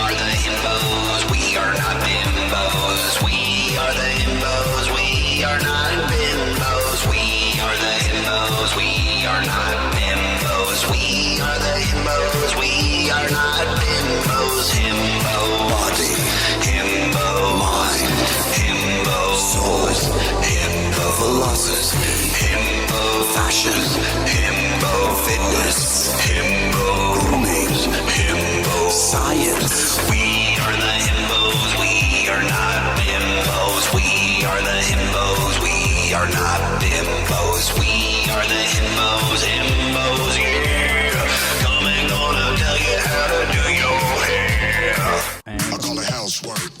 are the himbos. We are not bimbos. We are the himbos. We are not bimbos. We are the himbos. We are not bimbos. We are the himbos. We are not bimbos. Himbo body. Himbo mind. Himbo soul. Himbo philosophy. Himbo fashion. Himbo fitness. Himbo grooming. Himbo science. We are the himbos. We are not bimbos. We are the himbos. We are not bimbos. We are the himbos. Himbos, yeah. Coming gonna tell you how to do your hair. I call it housework,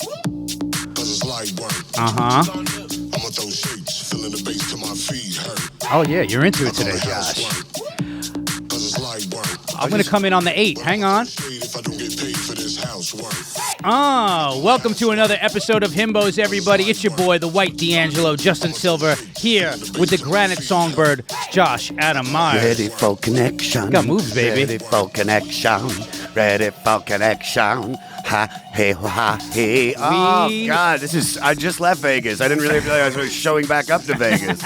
cause it's light work. Uh-huh. I'ma throw shapes, feeling the bass till my feet hurt. Oh, yeah, you're into I it call today, it Josh. housework, cause it's light work. I'm going to come in on the 8. Hang on. Shade if I don't get paid for this housework. Welcome to another episode of Himbos, everybody. It's your boy, the White D'Angelo, Justin Silver, here with the Granite Songbird, Josh Adam Myers. Ready for connection. Got moves, baby. Ready for connection. Ready for connection. Ha, hey, ha, hey. Oh, God, I just left Vegas. I didn't really realize I was showing back up to Vegas.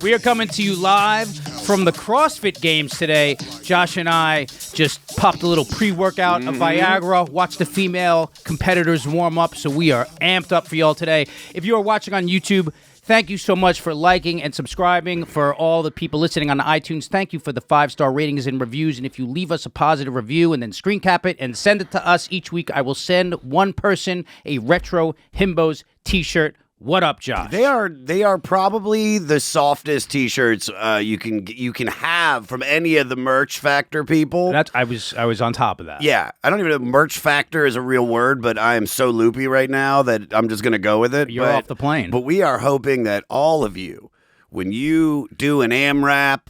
We are coming to you live from the CrossFit Games today. Josh and I just popped a little pre-workout of Viagra, watched the female competitors warm up, so we are amped up for y'all today. If you are watching on YouTube, thank you so much for liking and subscribing. For all the people listening on iTunes, thank you for the 5-star ratings and reviews. And if you leave us a positive review and then screen cap it and send it to us each week, I will send one person a retro Himbos t-shirt. What up, Josh? They are probably the softest T-shirts you can have from any of the Merch Factor people. I was on top of that. Yeah, I don't even know if Merch Factor is a real word, but I am so loopy right now that I'm just going to go with it. You're off the plane. But we are hoping that all of you, when you do an AMRAP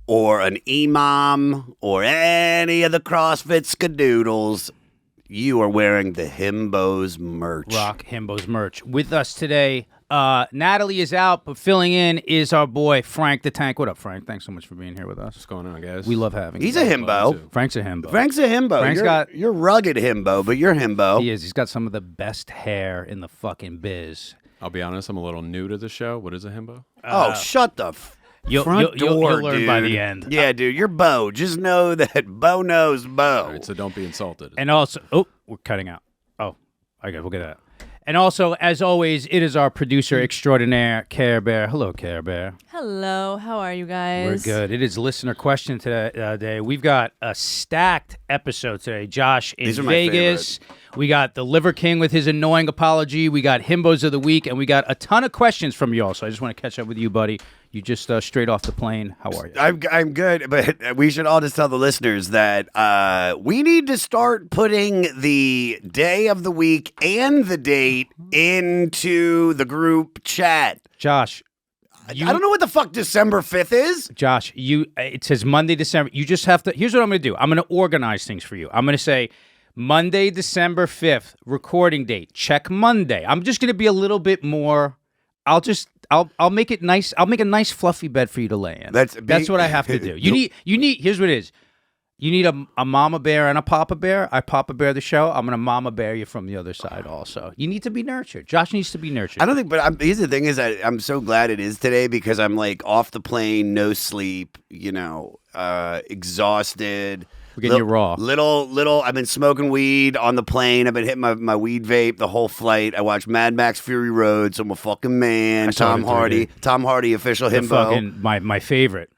or an EMOM or any of the CrossFit skadoodles, you are wearing the Himbos merch. Rock Himbos merch. With us today, Natalie is out, but filling in is our boy, Frank the Tank. What up, Frank? Thanks so much for being here with us. What's going on, guys? We love having you. He's a himbo. Frank's a himbo. Frank's a himbo. You're rugged himbo, but you're himbo. He is. He's got some of the best hair in the fucking biz. I'll be honest, I'm a little new to the show. What is a himbo? Shut the You'll learn dude. by the end. Yeah, dude, you're Bo. Just know that Bo knows Bo. All right, so don't be insulted. And also, we're cutting out. Oh, okay, we'll get that. And also, as always, it is our producer extraordinaire, Care Bear. Hello, Care Bear. Hello, how are you guys? We're good. It is listener question today. We've got a stacked episode today. Josh in Vegas. We got the Liver King with his annoying apology. We got Himbos of the Week, and we got a ton of questions from y'all. So I just want to catch up with you, buddy. You just straight off the plane. How are you? I'm good, but we should all just tell the listeners that we need to start putting the day of the week and the date into the group chat. Josh. I don't know what the fuck December 5th is. Josh, it says Monday, December. You just have to. Here's what I'm going to do. I'm going to organize things for you. I'm going to say Monday, December 5th, recording date. Check Monday. I'm just going to be a little bit more. I'll make it nice. I'll make a nice fluffy bed for you to lay in. That's what I have to do. You need. Here's what it is. You need a mama bear and a papa bear. I papa bear the show. I'm gonna mama bear you from the other side. Also, you need to be nurtured. Josh needs to be nurtured. I don't think, but here's the thing: is that I'm so glad it is today because I'm like off the plane, no sleep. Exhausted. We're getting you raw. Little. I've been smoking weed on the plane. I've been hitting my weed vape the whole flight. I watched Mad Max Fury Road, so I'm a fucking man. Tom Hardy, official himbo. Fucking my favorite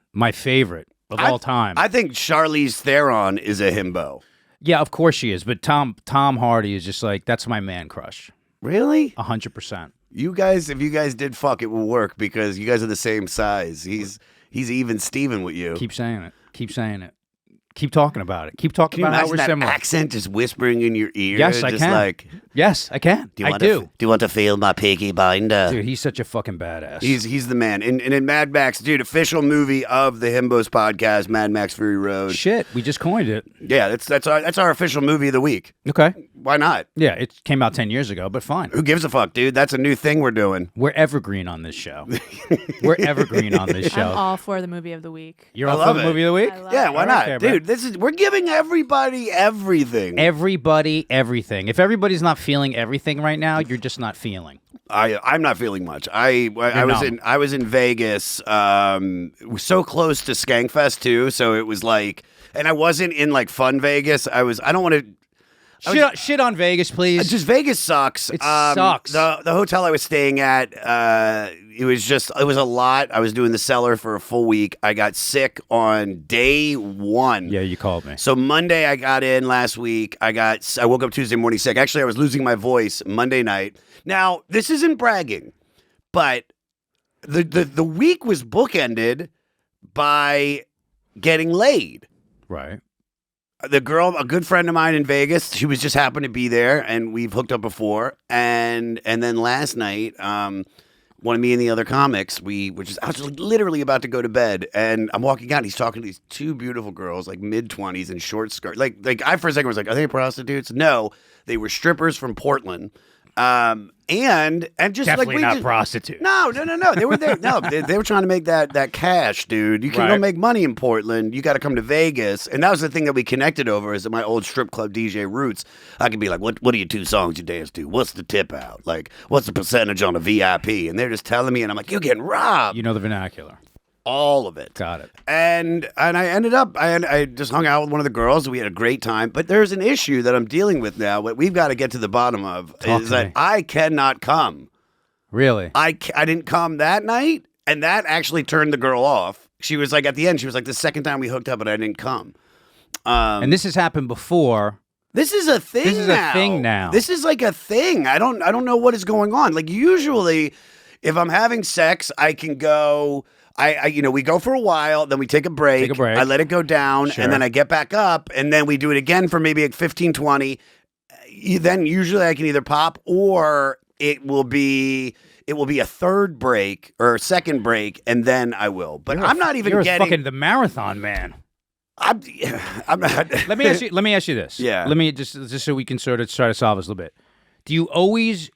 of all time. I think Charlize Theron is a himbo. Yeah, of course she is. But Tom Hardy is just like, that's my man crush. Really? 100%. You guys, if you guys did fuck, it will work because you guys are the same size. He's even Steven with you. Keep saying it. Keep talking about it. Keep talking about how we're that similar. Accent just whispering in your ear. Yes, I just can. Like, Yes, I can. Do you I want do. To, do you want to feel my piggy binder? Dude, he's such a fucking badass. He's the man. And in Mad Max, dude, official movie of the Himbos podcast, Mad Max Fury Road. Shit, we just coined it. Yeah, that's our official movie of the week. Okay. Why not? Yeah, it came out 10 years ago, but fine. Who gives a fuck, dude? That's a new thing we're doing. We're evergreen on this show. We're evergreen on this show. I'm all for the movie of the week. You're I all for love the it. movie of the week? I love Yeah, it. why All right, not? there, Dude, we're giving everybody everything. Everybody, everything. If everybody's not feeling everything right now, you're just not feeling. I'm not feeling much. I was in Vegas, so close to Skankfest too. So it was like, and I wasn't in like fun Vegas. I don't want to. Shit on Vegas, please. Just Vegas sucks. It sucks. The hotel I was staying at, it was a lot. I was doing the cellar for a full week. I got sick on day one. Yeah, you called me. So Monday I got in last week. I woke up Tuesday morning sick. Actually, I was losing my voice Monday night. Now, this isn't bragging, but the week was bookended by getting laid. Right. The girl, a good friend of mine in Vegas, she was just happened to be there, and we've hooked up before. And then last night, one of me and the other comics, I was literally about to go to bed, and I'm walking out, and he's talking to these two beautiful girls, like mid-20s in short skirts. Like I for a second was like, are they prostitutes? No, they were strippers from Portland. And just Definitely like not prostitutes. No. They were there. No, they were trying to make that cash, dude. You can go Right. make money in Portland. You got to come to Vegas. And that was the thing that we connected over is at my old strip club DJ roots. I could be like, what are your two songs you dance to? What's the tip out? Like, what's the percentage on a VIP? And they're just telling me, and I'm like, you're getting robbed. You know the vernacular. All of it. Got it. And I ended up, I just hung out with one of the girls. We had a great time. But there's an issue that I'm dealing with now. What we've got to get to the bottom of Talk is to that me. I cannot come. Really? I didn't come that night, and that actually turned the girl off. She was like, at the end, she was like, the second time we hooked up, but I didn't come. And this has happened before. This is a thing. This is a thing now. This is like a thing. I don't know what is going on. Like usually, if I'm having sex, I can go. We go for a while, then we take a break. Take a break. I let it go down, Sure. and then I get back up, and then we do it again for maybe like 15, 20. Then usually I can either pop or it will be a third break or a second break, and then I will. But I'm not even You're getting. fucking the marathon man. I'm not. Let me ask you this. Yeah. Let me just so we can sort of try to solve this a little bit. Do you always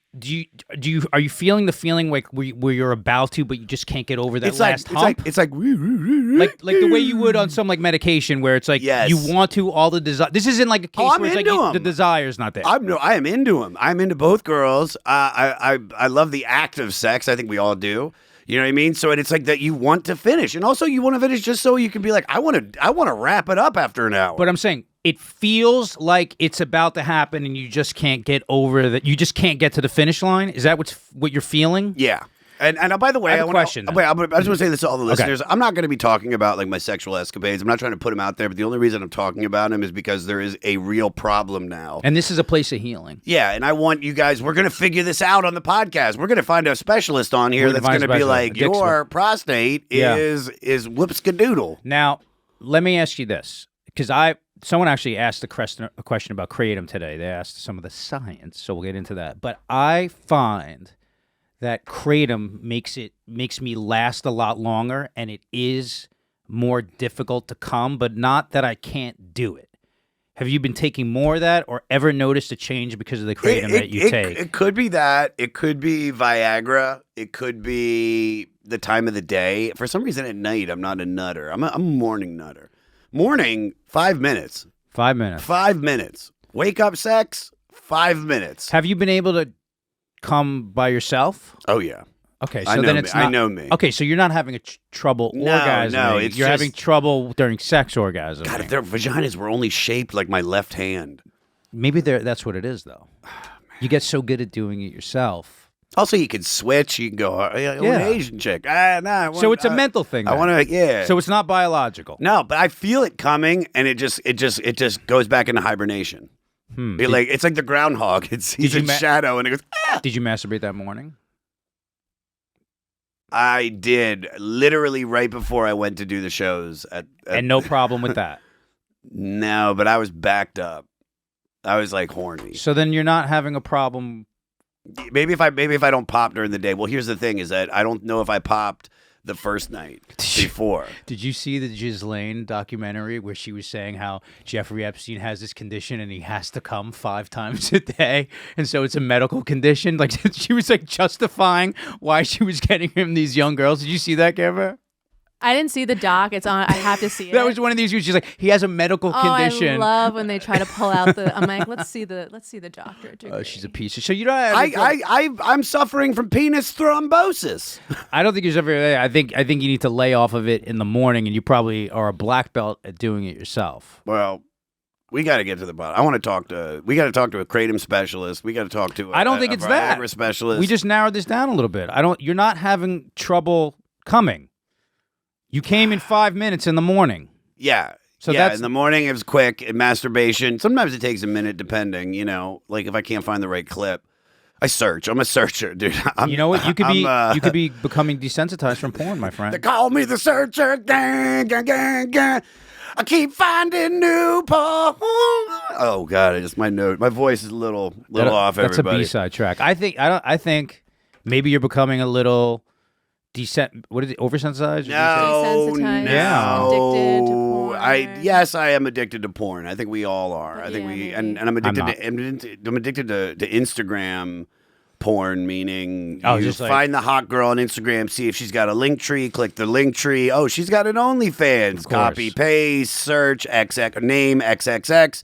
are you feeling the feeling like where you're about to, but you just can't get over that It's like last hump? it's like like the way you would on some like medication where it's like Yes. you want to all the desire. This isn't like a case I'm where it's like into 'em. the desire's not there. I am into them. I'm into both girls. I love the act of sex. I think we all do. You know what I mean? So it's like that you want to finish, and also you want to finish just so you can be like, I want to wrap it up after an hour. But I'm saying it feels like it's about to happen, and you just can't get over that. You just can't get to the finish line. Is that what you're feeling? yeah. And by the way, I have a question, then. Wait, I just want to say this to all the Okay. listeners. I'm not going to be talking about like my sexual escapades. I'm not trying to put them out there, but the only reason I'm talking about them is because there is a real problem now. And this is a place of healing. Yeah, and I want you guys, we're going to figure this out on the podcast. We're going to find a specialist on here We're that's gonna going find to a be specialist, like, a dick your prostate Yeah. is whoopskadoodle. Now, let me ask you this, because someone actually asked a question about Kratom today. They asked some of the science, so we'll get into that. But I find that Kratom makes me last a lot longer, and it is more difficult to come, but not that I can't do it. Have you been taking more of that, or ever noticed a change because of the Kratom that you take? It could be that. It could be Viagra. It could be the time of the day. For some reason at night, I'm not a nutter. I'm a morning nutter. Morning, 5 minutes. 5 minutes. 5 minutes. Wake up sex, 5 minutes. Have you been able to come by yourself? Oh, yeah. Okay, so I know then me. it's not. I know me. Okay, so you're not having trouble No, orgasming. no, it's you're just- having trouble during sex orgasm. God, if their vaginas were only shaped like my left hand. Maybe that's what it is, though. You get so good at doing it yourself. Also, you can switch. You can go, I want Yeah. an Asian chick. Nah, So it's a mental thing. I then. want to, yeah. So it's not biological. No, but I feel it coming, and it just goes back into hibernation. It's like the groundhog. He's you in shadow, and it goes. Ah! Did you masturbate that morning? I did literally right before I went to do the shows at And no problem with that. no, but I was backed up. I was like horny. So then you're not having a problem. Maybe if I don't pop during the day. Well, here's the thing: is that I don't know if I popped the first night before. Did you see the Ghislaine documentary where she was saying how Jeffrey Epstein has this condition and he has to come 5 times a day, and so it's a medical condition? Like she was like justifying why she was getting him these young girls. Did you see that, Gamber? I didn't see the doc. It's on. I have to see it. That was one of these. She's like, he has a medical condition. I love when they try to pull out the. I'm like, let's see the doctor. She's a piece of. So you know, I'm suffering from penis thrombosis. I don't think you're ever. I think you need to lay off of it in the morning, and you probably are a black belt at doing it yourself. Well, we got to get to the bottom. I want to talk to. We got to talk to a kratom specialist. We got to talk to. I don't think it's that Viagra specialist. We just narrowed this down a little bit. You're not having trouble coming. You came in 5 minutes in the morning. Yeah. So yeah, that's in the morning it was quick. And masturbation. Sometimes it takes a minute, depending. You know, like if I can't find the right clip, I search. I'm a searcher, dude. You know what? You could be becoming desensitized from porn, my friend. They call me the searcher. Gang, gang, gang, gang. I keep finding new porn. Oh God, my voice is a little off. That's everybody. a B-side track. I think maybe you're becoming a little. What is it? Oversensitized? No, Desensitized, no. addicted to porn. Yes, I am addicted to porn. I think we all are. I think Yeah, and I'm addicted I'm addicted to Instagram porn, meaning you just like- find the hot girl on Instagram, see if she's got a link tree, click the link tree. Oh, she's got an OnlyFans. Copy, paste, search, name, XXX.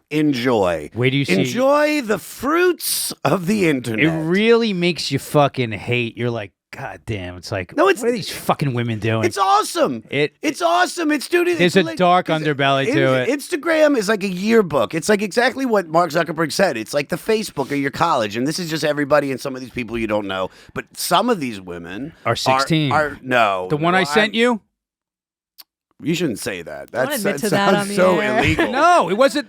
Enjoy. Wait do you see? Enjoy the fruits of the internet. It really makes you fucking hate. You're like, God damn, it's like, No, what are these fucking women doing? It's awesome. It's awesome. It's dude. There's a dark underbelly to it. Instagram is like a yearbook. It's like exactly what Mark Zuckerberg said. It's like the Facebook of your college, and this is just everybody and some of these people you don't know. But some of these women are 16. No, the one I sent you. You shouldn't say that. Don't admit to that on the so air. illegal. No, it wasn't.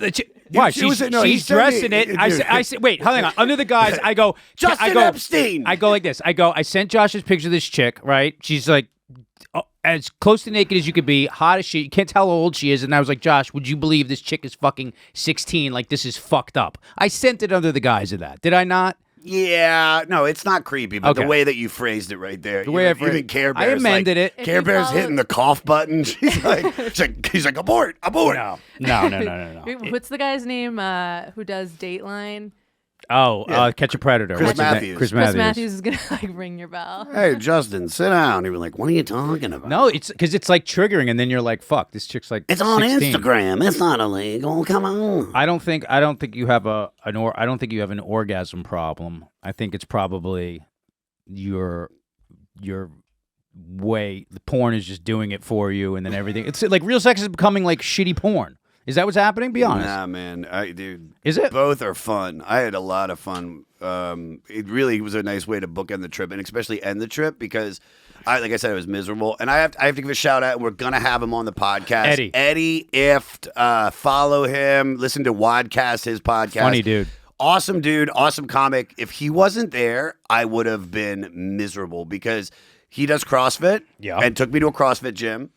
Why? She's he sent dressing me- it. I said, wait, hang on. Under the guise, I go, Justin Epstein. I go like this. I sent Josh's picture of this chick, right? She's like as close to naked as you could be, hot as shit. You can't tell how old she is. And I was like, Josh, would you believe this chick is fucking 16? Like, this is fucked up. I sent it under the guise of that. Did I not? Yeah, no, it's not creepy, but Okay. the way that you phrased it right there, The way I phrased even Care I Bear's amended like, it. Care If you Bear's follow- hitting the cough button. He's like, abort. No. Wait, what's the guy's name who does Dateline? Catch a Predator. Chris What's his name? Matthews. Chris Chris Matthews. Matthews is gonna like ring your bell. Hey, Justin, sit down. He was like, what are you talking about? No, it's because it's like triggering, and then you're like, "Fuck, this chick's like." It's on 16. Instagram. It's not illegal. Come on. I don't think you have I don't think you have an orgasm problem. I think it's probably your way. The porn is just doing it for you, and then everything. It's like real sex is becoming like shitty porn. Is that what's happening? Be honest. Nah, man. Dude. Is it? Both are fun. I had a lot of fun. It really was a nice way to bookend the trip, and especially end the trip because, like I said, it was miserable. And I have to give a shout out. And we're gonna have him on the podcast. Eddie Ift. Follow him. Listen to Wadcast, his podcast. Funny dude. Awesome dude. Awesome comic. If he wasn't there, I would have been miserable because he does CrossFit. Yeah. And took me to a CrossFit gym.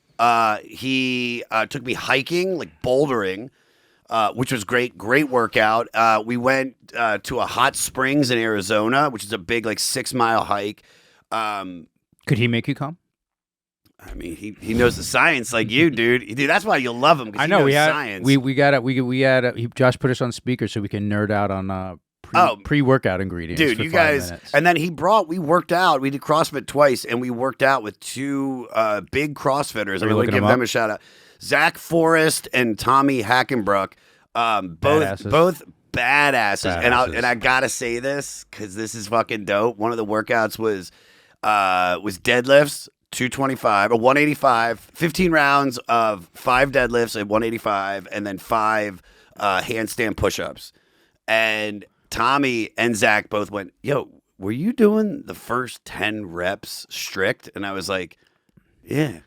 He took me hiking, like bouldering, which was great. Great workout. We went to a hot springs in Arizona, which is a big, like 6-mile hike. Could he make you come? I mean, he knows the science like you, dude. Dude, that's why you'll love him. 'Cause I know he knows we had science. we had Josh put us on speaker so we can nerd out on pre-workout ingredients. Dude, for you 5 guys, minutes. and then we worked out. We did CrossFit twice, and we worked out with 2 big CrossFitters. I'm going to looking give them them up? a shout out. Zach Forrest and Tommy Hackenbrook, both badasses. And I gotta say this because this is fucking dope. One of the workouts was deadlifts. 225 or 185, 15 rounds of 5 deadlifts at 185, and then 5 handstand push-ups. And Tommy and Zach both went, yo, were you doing the first 10 reps strict? And I was like, yeah.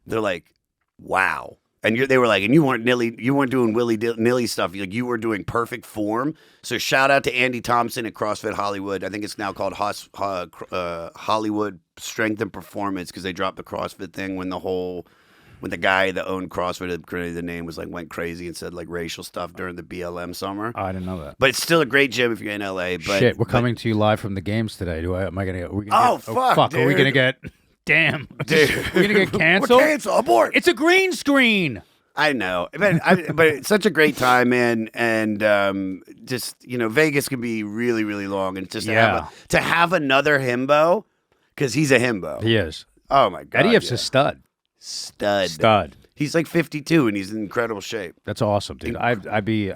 They're like, wow. And they were like, and you weren't doing willy-nilly stuff. You were doing perfect form. So shout out to Andy Thompson at CrossFit Hollywood. I think it's now called Hollywood Strength and Performance because they dropped the CrossFit thing when the whole when the guy that owned CrossFit had created the name was like went crazy and said like racial stuff during the BLM summer. Oh, I didn't know that. But it's still a great gym if you're in LA. But Shit, we're coming to you live from the games today. Am I gonna get? Fuck, Are we dude. gonna get? Damn, Dude. we're gonna get canceled. We're canceled. Abort. It's a green screen. I know, but it's such a great time, man, and just Vegas can be really, really long, and just to have another himbo, because he's a himbo. He is. Oh my god, Eddie F's a stud. Stud. He's like 52 and he's in incredible shape. That's awesome, dude. I'd be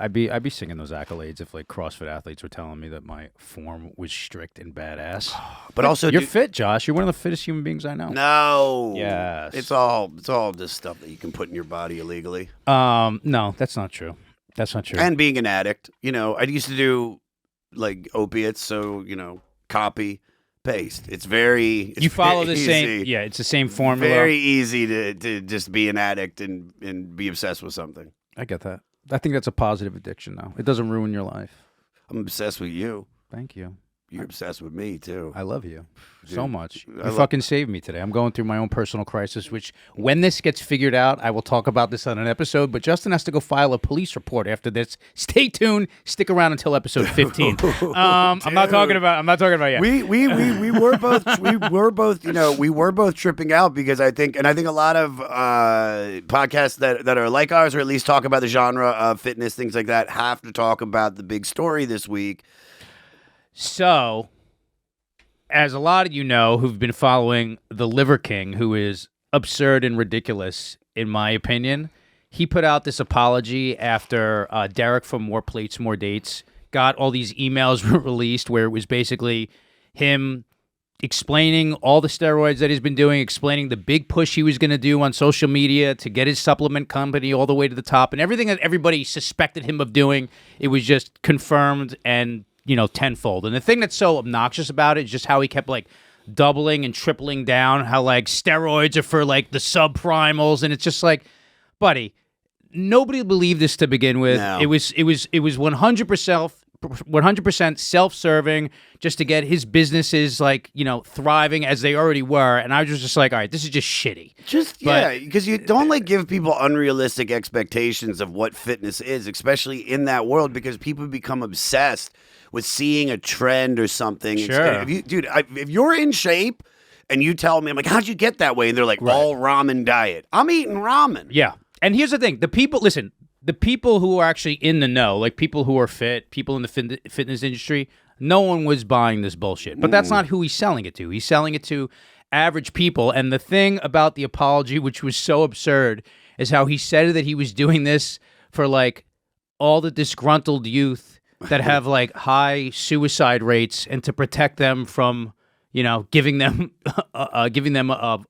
singing those accolades if like CrossFit athletes were telling me that my form was strict and badass. But also, you're fit, Josh. You're one of the fittest human beings I know. No. Yes. It's all this stuff that you can put in your body illegally. No, that's not true. That's not true. And being an addict, I used to do like opiates, so copy. Paste. It's you follow the easy. same. Yeah, it's the same formula. Very easy to just be an addict and be obsessed with something. I get that. I think that's a positive addiction, though. It doesn't ruin your life. I'm obsessed with you. Thank you. You're obsessed with me too. I love you so much. You I fucking saved me today. I'm going through my own personal crisis, which when this gets figured out, I will talk about this on an episode. But Justin has to go file a police report after this. Stay tuned. Stick around until episode 15. I'm not talking about yet. We were both tripping out because I think a lot of podcasts that are like ours, or at least talk about the genre of fitness, things like that, have to talk about the big story this week. So, as a lot of you know who've been following the Liver King, who is absurd and ridiculous, in my opinion, he put out this apology after Derek from More Plates, More Dates got all these emails released where it was basically him explaining all the steroids that he's been doing, explaining the big push he was going to do on social media to get his supplement company all the way to the top, and everything that everybody suspected him of doing, it was just confirmed and tenfold. And the thing that's so obnoxious about it is just how he kept like doubling and tripling down how like steroids are for like the subprimals, and it's just like, buddy, nobody believed this to begin with. No. It was 100% self-serving just to get his businesses like thriving as they already were. And I was just like, all right, this is just shitty. Because you don't like give people unrealistic expectations of what fitness is, especially in that world, because people become obsessed with seeing a trend or something. Sure. If you're in shape and you tell me, I'm like, how'd you get that way? And they're like, all ramen diet. I'm eating ramen. Yeah. And here's the thing. The people who are actually in the know, like people who are fit, people in the fitness industry, no one was buying this bullshit. But that's not who he's selling it to. He's selling it to average people. And the thing about the apology, which was so absurd, is how he said that he was doing this for like all the disgruntled youth that have like high suicide rates, and to protect them from giving them a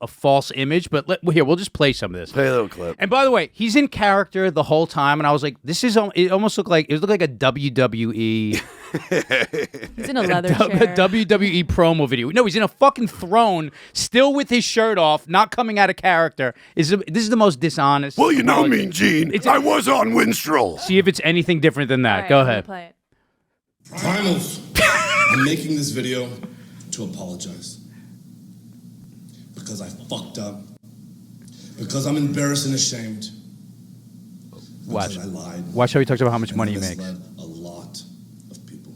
false image. But here, we'll just play some of this. Play a little clip. And by the way, he's in character the whole time, and I was like, it almost looked like a WWE. He's in a leather chair. A WWE promo video. No, he's in a fucking throne, still with his shirt off, not coming out of character. This is the most dishonest. Well, Mean Gene, I was on Winstrol. See if it's anything different than that. All right, Go I'm gonna ahead. play it. Primals, I'm making this video to apologize. Because I fucked up. Because I'm embarrassed and ashamed. Watch. Because I lied. Watch how he talks about how much And money I he makes. misled a lot of people.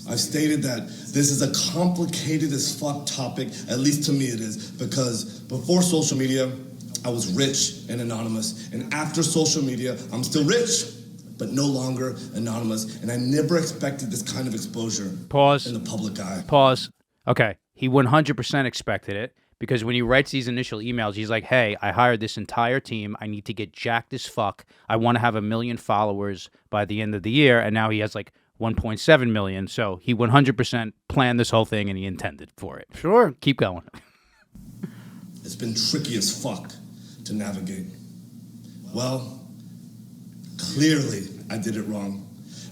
I've stated that this is a complicated as fuck topic, at least to me it is, because before social media, I was rich and anonymous. And after social media, I'm still rich, but no longer anonymous. And I never expected this kind of exposure Pause. in the public eye. Pause. Okay. He 100% expected it, because when he writes these initial emails, he's like, hey, I hired this entire team. I need to get jacked as fuck. I want to have 1 million followers by the end of the year. And now he has like 1.7 million. So he 100% planned this whole thing and he intended for it. Sure. Keep going. It's been tricky as fuck to navigate. Well, clearly I did it wrong.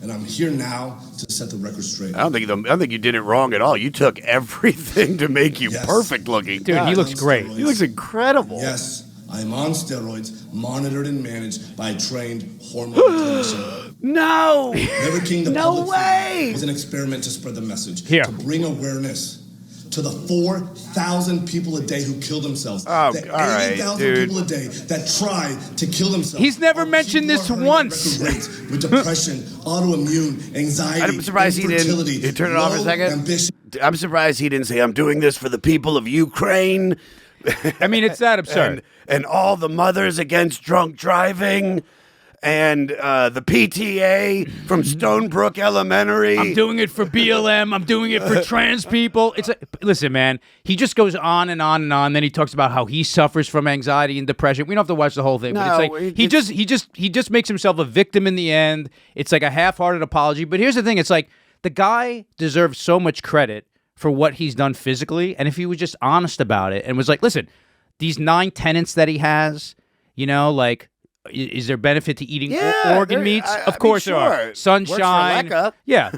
And I'm here now to set the record straight. I don't think you did it wrong at all. You took everything to make you Yes. perfect looking. Dude, he looks great. He looks incredible. Yes, I'm on steroids, monitored and managed by a trained hormone clinician. No. Never King the No public way. was an experiment to spread the message. Here. To bring awareness to the 4,000 people a day who kill themselves. Oh, the all right, 80,000 dude. people a day that try to kill themselves. He's never Our mentioned people this are hurting at once. record rates with depression, autoimmune, anxiety, I'm surprised he didn't. infertility, You turn it off for a low second. ambition. I'm surprised he didn't say, I'm doing this for the people of Ukraine. I mean, it's that absurd. and all the mothers against drunk driving. And the PTA from Stonebrook Elementary. I'm doing it for BLM. I'm doing it for trans people. It's like, listen, man. He just goes on and on and on. Then he talks about how he suffers from anxiety and depression. We don't have to watch the whole thing, but No, it's like he just makes himself a victim in the end. It's like a half-hearted apology. But here's the thing: it's like the guy deserves so much credit for what he's done physically, and if he was just honest about it and was like, listen, these 9 tenants that he has, you know, like. Is there benefit to eating organ meats? Of course there are. Sunshine. Works for Lekka. Yeah.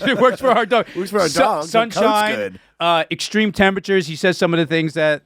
It works for our dog. Works for our dog. Sunshine. Extreme temperatures. He says some of the things that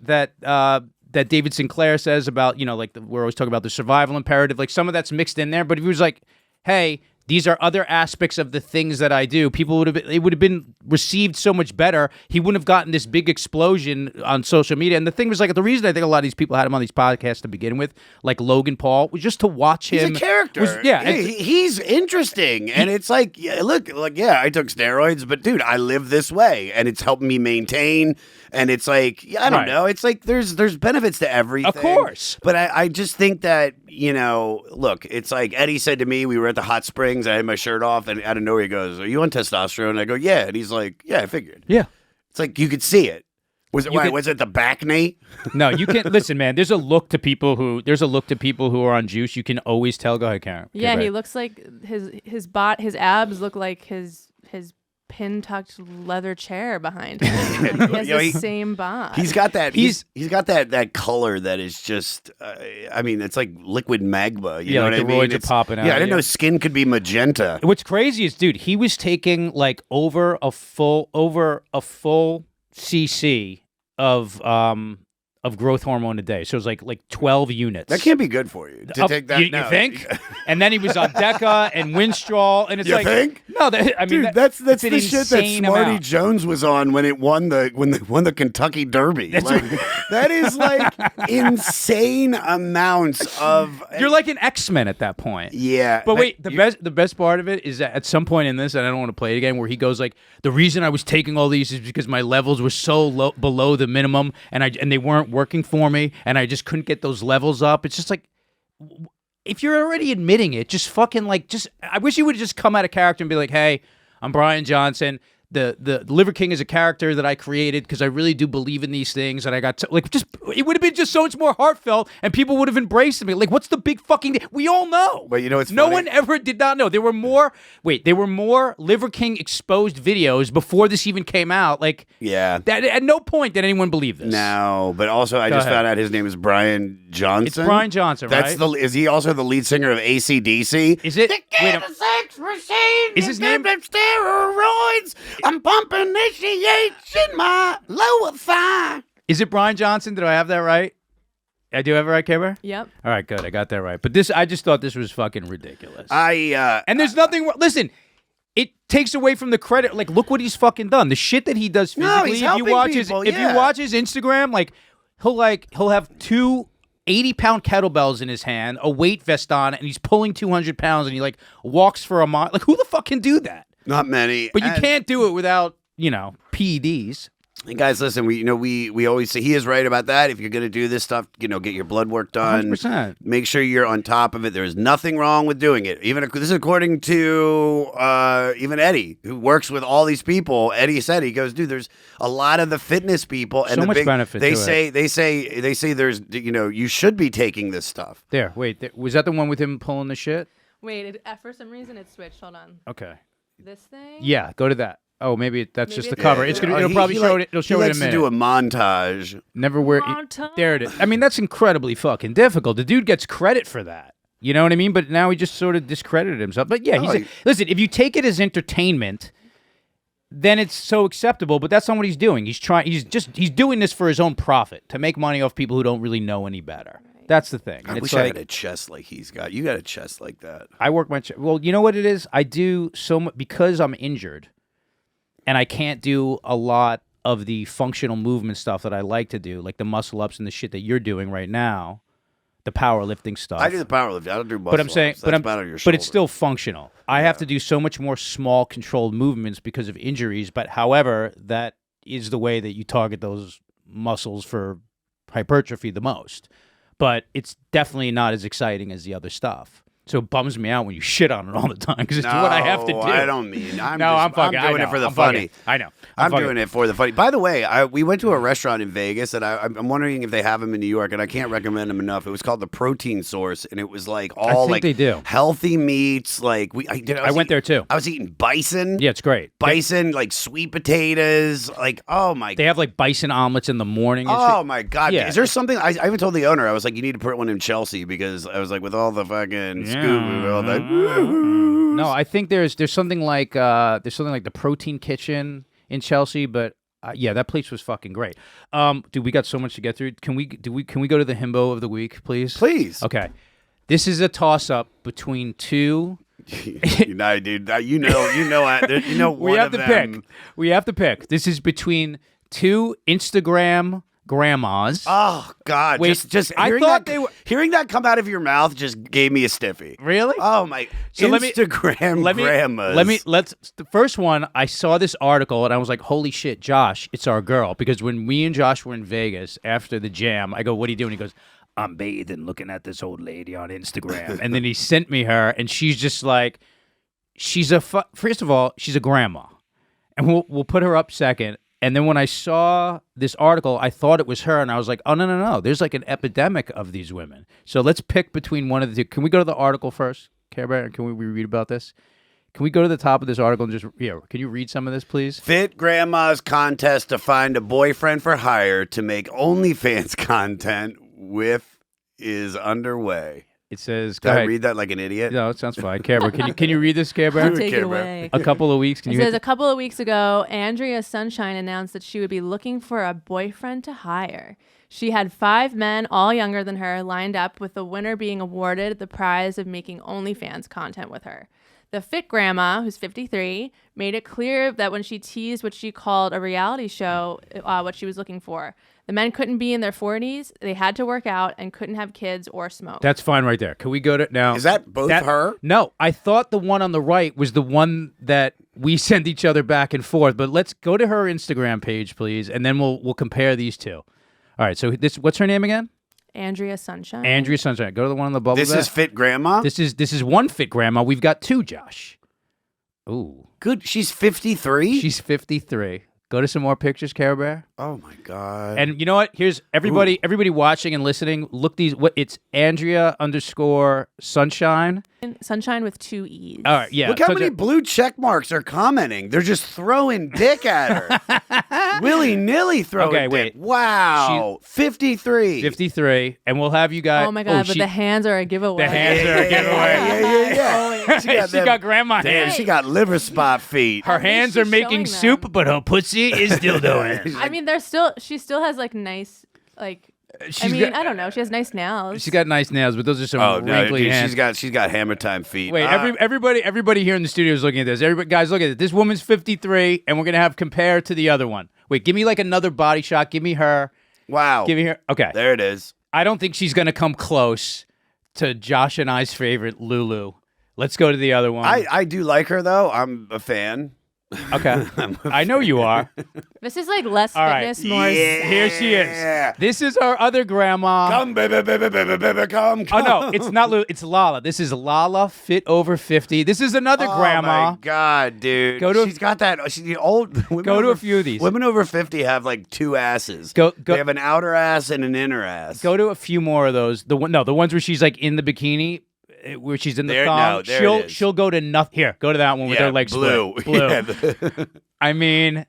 David Sinclair says about, you know, like we're always talking about the survival imperative. Like some of that's mixed in there. But if he was like, hey, these are other aspects of the things that I do, it would have been received so much better. He wouldn't have gotten this big explosion on social media. And the thing was, like, the reason I think a lot of these people had him on these podcasts to begin with, like Logan Paul, was just to watch him. He's a character. He's interesting. And it's like, look, I took steroids, but dude, I live this way and it's helping me maintain. And it's like, I don't know. It's like there's benefits to everything. Of course. But I just think that, you know, look, it's like Eddie said to me, we were at the hot springs, I had my shirt off, and out of nowhere he goes, are you on testosterone? And I go, yeah. And he's like, yeah, I figured. Yeah. It's like you could see it. Was it the back knee? No, you can't. Listen, man, there's a look to people who are on juice. You can always tell. Go ahead, Karen. Yeah, he looks like his abs look like his pin-tucked leather chair behind him. He has the same bod. He's got that. He's got that color that is just. I mean, it's like liquid magma. You know like what I the mean? roids are popping out. Yeah, I didn't know skin could be magenta. What's crazy is, dude, he was taking like over a full cc of growth hormone a day. So it was like 12 units. That can't be good for you to take that. You think? And then he was on Deca and Winstrol, and it's you like, think? No, I mean, dude, that's an the shit that insane Smarty amount. Jones was on when it won the Kentucky Derby. That is like insane amounts of. You're like an X-Men at that point. Yeah, but wait, the best part of it is that at some point in this, and I don't want to play it again, where he goes like, the reason I was taking all these is because my levels were so low, below the minimum, and they weren't working for me, and I just couldn't get those levels up. It's just like, if you're already admitting it, just fucking I wish you would have just come out of character and be like, hey, I'm Brian Johnson. The Liver King is a character that I created because I really do believe in these things, and I got it would have been just so much more heartfelt, and people would have embraced me. Like, what's the big fucking deal? We all know. But you know, it's no funny. one ever did not know. There were more Liver King exposed videos before this even came out. Like, yeah, that at no point did anyone believe this. No, but also I just found out his name is Brian Johnson. It's Brian Johnson, right? Is he also the lead singer of AC/DC? Is it? Wait, sex machine. Is his name steroids? I'm pumping initiation my lower thigh. Is it Brian Johnson? Did I have that right? I do have it right, Kimber? Yep. All right, good. I got that right. But I just thought this was fucking ridiculous. And there's nothing. Listen, it takes away from the credit. Like, look what he's fucking done. The shit that he does physically. he's helping people, if you watch his Instagram, like he'll have 2 80-pound kettlebells in his hand, a weight vest on, and he's pulling 200 pounds, and he like walks for a mile. Like, who the fuck can do that? Not many. But you can't do it without, PEDs. And guys, listen, we always say he is right about that. If you're going to do this stuff, get your blood work done. 100%. Make sure you're on top of it. There's nothing wrong with doing it. This is according to even Eddie, who works with all these people. Eddie said, he goes, dude, there's a lot of the fitness people and so much benefit. They say there's you should be taking this stuff. There, wait, was that the one with him pulling the shit? Wait, for some reason it switched. Hold on. Okay. This thing? Yeah, go to that. Oh, maybe that's just the cover. Yeah. It'll probably show it. It'll show it in a minute. He likes to do a montage. Never wear. There it is. I mean, that's incredibly fucking difficult. The dude gets credit for that. You know what I mean? But now he just sort of discredited himself. But yeah, listen. If you take it as entertainment, then it's so acceptable. But that's not what he's doing. He's doing this for his own profit, to make money off people who don't really know any better. That's the thing. I wish I had a chest like he's got. You got a chest like that. I work my chest. Well, you know what it is? I do so much because I'm injured, and I can't do a lot of the functional movement stuff that I like to do, like the muscle ups and the shit that you're doing right now, the powerlifting stuff. I do the powerlifting. I don't do muscle But I'm saying, ups. That's bad on your but it's shoulder. still functional. I have to do so much more small, controlled movements because of injuries. But however, that is the way that you target those muscles for hypertrophy the most. But it's definitely not as exciting as the other stuff. So it bums me out when you shit on it all the time because it's what I have to do. I don't mean. I'm I doing it know, for the I'm funny. fucking- I know. I'm doing it for the funny. By the way, we went to a restaurant in Vegas, and I'm wondering if they have them in New York, and I can't recommend them enough. It was called the Protein Source, and it was like all think like they do. healthy meats. Like I went there too. I was eating bison. Yeah, it's great. Bison, like sweet potatoes. Like, oh my. They have like bison omelets in the morning. And Oh shit. my God! Yeah. Is there something? I even told the owner. I was like, "You need to put one in Chelsea," because I was like, with all the fucking scoop and all that. No, I think there's something like the Protein Kitchen in Chelsea, but yeah, that place was fucking great. Dude, we got so much to get through. Can we go to the Himbo of the week, please? Please. Okay. This is a toss up between two. No, dude. You know. We One have of to them. pick. We have to pick. This is between two Instagram grandmas. Oh God! Wait, just I hearing thought that, they were- hearing that come out of your mouth just gave me a stiffy. Really? Oh my! So Instagram grandmas. Let's the first one. I saw this article and I was like, "Holy shit, Josh! It's our girl." Because when me and Josh were in Vegas after the jam, I go, "What are you doing?" He goes, "I'm bathing, looking at this old lady on Instagram." And then he sent me her, and she's just like, first of all, she's a grandma, and we'll put her up second. And then when I saw this article, I thought it was her, and I was like, "Oh no! There's like an epidemic of these women." So let's pick between one of the two. Can we go to the article first, Care Bear? Can we read about this? Can we go to the top of this article and just Can you read some of this, please? Fit grandma's contest to find a boyfriend for hire to make OnlyFans content with is underway. It says. Did I read that like an idiot? No, it sounds fine. Care Bear, can you read this, Care Bear? Take it Care Bear. away. A couple of weeks. Can It you? says a couple of weeks ago, Andrea Sunshine announced that she would be looking for a boyfriend to hire. She had 5 men, all younger than her, lined up, with the winner being awarded the prize of making OnlyFans content with her. The fit grandma, who's 53, made it clear that when she teased what she called a reality show, what she was looking for. The men couldn't be in their 40s, they had to work out, and couldn't have kids or smoke. That's fine right there. Can we go to now? Is that both her? No, I thought the one on the right was the one that we send each other back and forth. But let's go to her Instagram page, please, and then we'll compare these two. All right. So what's her name again? Andrea Sunshine. Andrea Sunshine. Go to the one on the bubble. This is Fit Grandma? This is one fit grandma. We've got 2, Josh. Ooh, Good. She's 53? she's 53. Go to some more pictures, Care Bear. Oh my God. And you know what? Here's everybody watching and listening. Look it's Andrea _Sunshine. Sunshine with 2 E's. All right, yeah. Look how So- many blue check marks are commenting. They're just throwing dick at her. Willy-nilly throwing Okay, dick. wait. Wow. 53. 53, and we'll have you guys. Oh my God, but the hands are a giveaway. the hands are a giveaway. Yeah. She got grandma Damn, hands. she got liver spot feet. Her At least hands are she's making showing soup, them. but her pussy is still doing. I mean, she still has like nice, like, She's I got- don't know. She has nice nails. She's got nice nails, but those are some Oh no, wrinkly dude, hands. she's got hammer time feet. Wait, everybody here in the studio is looking at this. Everybody, guys, look at it. This woman's 53, and we're gonna have compared to the other one. Wait, give me like another body shot. Give me her. Wow. Give me her. Okay. There it is. I don't think she's gonna come close to Josh and I's favorite Lulu. Let's go to the other one. I do like her though. I'm a fan. Okay. I know you are. This is like less All right. fitness, more. Here she is. This is our other grandma. Come, baby, baby, baby, baby, come. Oh no, it's not Lulu. It's Lala. This is Lala, fit over 50. This is another grandma. Oh my God, dude. She's got that. She's old. Go to a few of these. Women over 50 have like 2 asses. Go. They have an outer ass and an inner ass. Go to a few more of those. The ones where she's like in the bikini, where she's in the There- thong. no, there it is. She'll go to nothing. Here, go to that one with her legs blue. split. Blue. Yeah. I mean,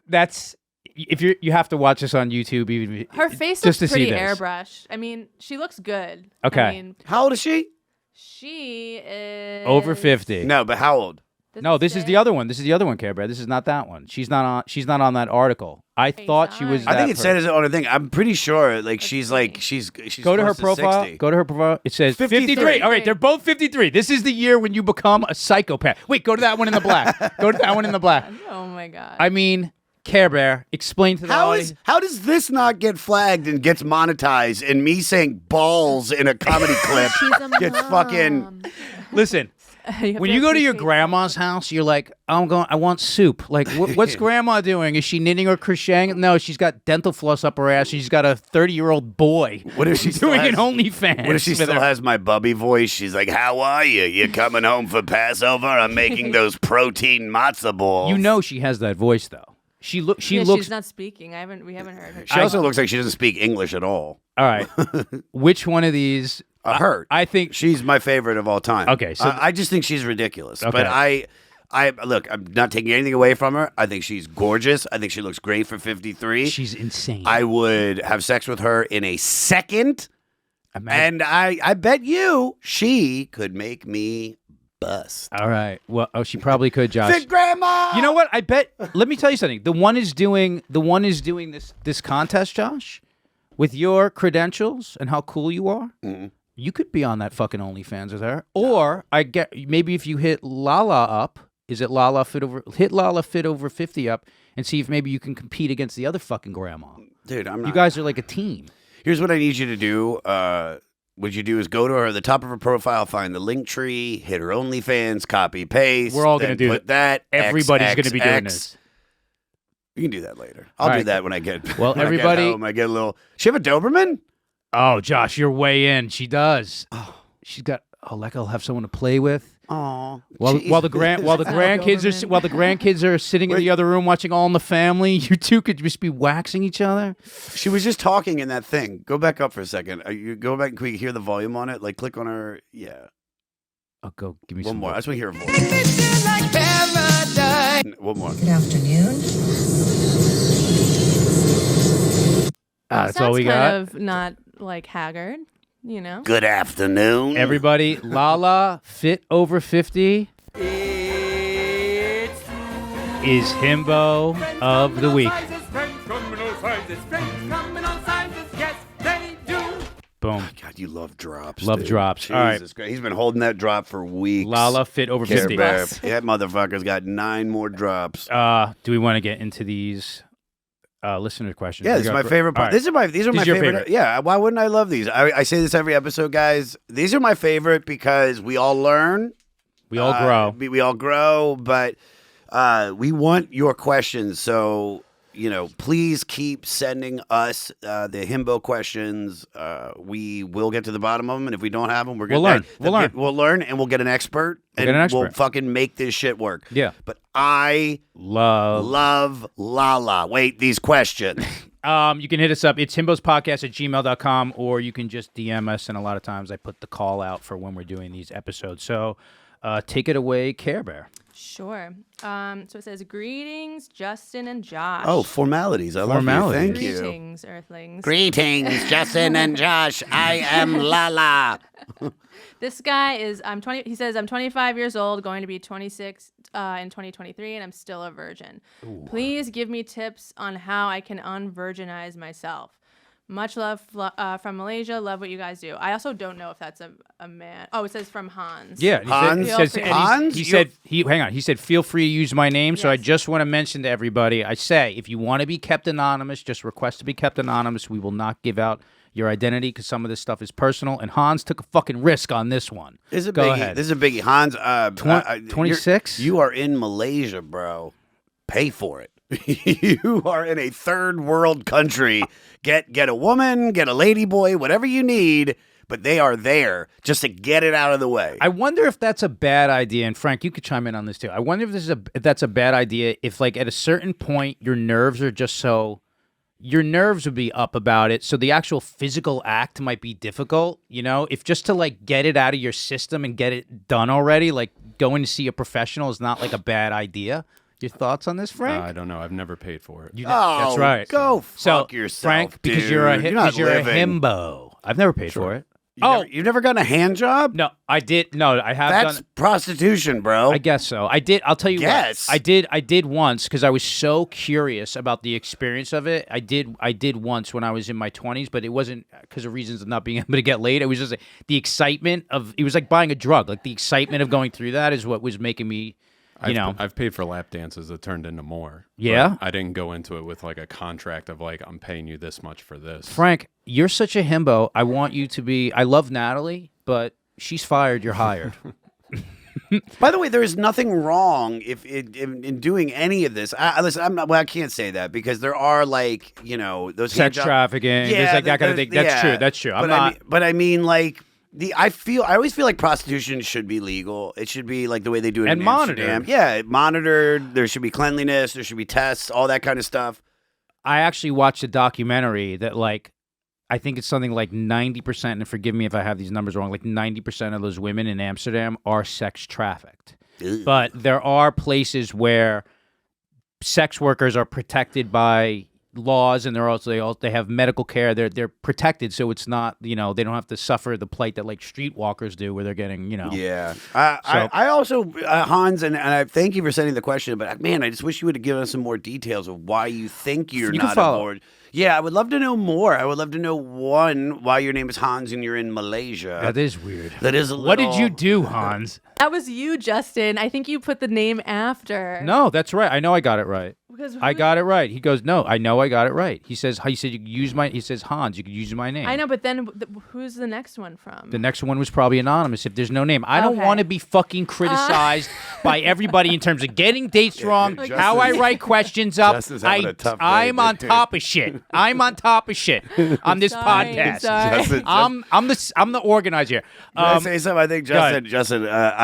that's if you have to watch this on YouTube. Even Her face just looks to see pretty this. airbrushed. I mean, she looks good. Okay. I mean, How old is she? she is Over 50. No, but how old? No, this is the other one. This is the other one, Care Bear. This is not that one. She's not on that article. I thought she was. I I think that it said person. it on a thing. I'm pretty sure. Like she's funny. like she's Go to her close to profile. 60. Go to her profile. It says 53. 53. All right, they're both 53. This is the year when you become a psychopath. Wait, go to that one in the black. Go to that one in the black. Oh my God. I mean, Care Bear, explain to the audience. How does this not get flagged and gets monetized? And me saying balls in a comedy clip gets fucking. Listen, when you go to your grandma's house, you're like, I want soup. Like, what's grandma doing? Is she knitting or crocheting? No, she's got dental floss up her ass. She's got a 30-year-old boy. What if she doing an OnlyFans? What if she still has my bubby voice? She's like, "How are you? You coming home for Passover? I'm making those protein matzo balls." You know she has that voice though. She looks. She's not speaking. We haven't heard her. She also looks like she doesn't speak English at all. All right. Which one of these? Her. I think she's my favorite of all time. Okay, so I just think she's ridiculous. Okay. But I look. I'm not taking anything away from her. I think she's gorgeous. I think she looks great for 53. She's insane. I would have sex with her in a second. And I bet you she could make me bust. All right. Well, she probably could, Josh. Big grandma. You know what? I bet. Let me tell you something. The one is doing this contest, Josh, with your credentials and how cool you are. Mm-hmm. You could be on that fucking OnlyFans with her. Or maybe if you hit Lala up, is it Lala fit over? Hit Lala fit over 50 up and see if maybe you can compete against the other fucking grandma. Dude, I'm not. You guys are like a team. Here's what I need you to do. What you do is go to her, the top of her profile, find the link tree, hit her OnlyFans, copy, paste. We're all going to do put that. Everybody's going to be doing this. You can do that later. I'll do that when I get. Well, when everybody. I get home, I get a little. She have a Doberman? Oh, Josh, you're way in. She does. Oh, she's got. Oh, like I'll have someone to play with. Oh, while the grandkids are sitting in the other room watching All in the Family, you two could just be waxing each other. She was just talking in that thing. Go back up for a second. You go back and can we hear the volume on it? Like click on her. Yeah. Oh, go give me one some more. more. I just want to hear her voice. One more. Good afternoon. That's all we got. Kind of not like haggard, you know. Good afternoon, everybody. Lala fit over 50 is Himbo of the week. Boom. Oh, God, you love drops. Love dude. drops. Jesus all right. Christ. He's been holding that drop for weeks. Lala fit over 50. That motherfucker's got 9 more drops. Do we want to get into these listener questions? Yeah, this is my favorite part. Right. These are my favorite. Yeah, why wouldn't I love these? I say this every episode, guys. These are my favorite because we all learn. We all grow. We all grow, but we want your questions. So, please keep sending us the Himbo questions. We will get to the bottom of them, and if we don't have them, we'll learn. We'll learn, and we'll get an expert. We'll fucking make this shit work. Yeah. But I love Lala. Wait, these questions. You can hit us up. It's himbospodcast@gmail.com, or you can just DM us, and a lot of times I put the call out for when we're doing these episodes. So take it away, Care Bear. Sure. So it says, greetings, Justin and Josh. Oh, formalities. I love you. Thank you. Greetings, Earthlings. Greetings, Justin and Josh. I am Lala. This guy is, he says, I'm 25 years old, going to be 26 in 2023, and I'm still a virgin. Ooh. Please give me tips on how I can unvirginize myself. Much love from Malaysia. Love what you guys do. I also don't know if that's a man. Oh, it says from Hans. Yeah, Hans. He said, hang on. He said, feel free to use my name. Yes. So I just want to mention to everybody, I say, if you want to be kept anonymous, just request to be kept anonymous. We will not give out your identity because some of this stuff is personal. And Hans took a fucking risk on this one. This is a biggie. This is a biggie. Hans, 26. You are in Malaysia, bro. Pay for it. You are in a third world country. Get a woman, get a lady boy, whatever you need, but they are there just to get it out of the way. I wonder if that's a bad idea, and Frank, you could chime in on this too. I wonder if that's a bad idea if like at a certain point your nerves are just so your nerves would be up about it, so the actual physical act might be difficult, if just to like get it out of your system and get it done already, like going to see a professional is not like a bad idea. Your thoughts on this, Frank? I don't know. I've never paid for it. That's right. Go fuck yourself, Frank, because dude. you're a living. himbo. I've never paid for it. You've never gotten a hand job? No, I did. No, I have. That's prostitution, bro. I guess so. I did. I'll tell you what. I did once because I was so curious about the experience of it. I did once when I was in my 20s, but it wasn't because of reasons of not being able to get laid. It was just the excitement of. It was like buying a drug. Like the excitement of going through that is what was making me. I've paid for lap dances that turned into more. Yeah? I didn't go into it with like a contract of like, I'm paying you this much for this. Frank, you're such a himbo. I want you to be. I love Natalie, but she's fired. You're hired. By the way, there is nothing wrong if in doing any of this. Listen, I'm not. Well, I can't say that because there are like those Sex trafficking. There's like that kind of thing. That's true. That's true. I mean, like. I always feel like prostitution should be legal. It should be like the way they do it and in monitored. Amsterdam. Yeah, monitored. There should be cleanliness. There should be tests. All that kind of stuff. I actually watched a documentary that like I think it's something like 90%, and forgive me if I have these numbers wrong, like 90% of those women in Amsterdam are sex trafficked. Ugh. But there are places where sex workers are protected by laws, and they have medical care. They're protected, so it's not they don't have to suffer the plight that like streetwalkers do, where they're getting Yeah, I also Hans, and I thank you for sending the question, but man, I just wish you would have given us some more details of why you think you're You not can follow. aboard. Yeah, I would love to know more. I would love to know why your name is Hans and you're in Malaysia. That is weird. That is a little. What did you do, Hans? That was you, Justin. I think you put the name after. No, that's right. I know I got it right. Because I got it right. He goes, no, I know I got it right. He said you could use my. He says Hans, you could use my name. I know, but then who's the next one from? The next one was probably anonymous if there's no name. I don't Okay. want to be fucking criticized by everybody in terms of getting dates wrong, how I write questions up. Justin's having a tough day, I'm on dude. top of shit. I'm on top of shit on this Sorry, podcast. sorry. I'm the organizer. Can I say something? I think Justin.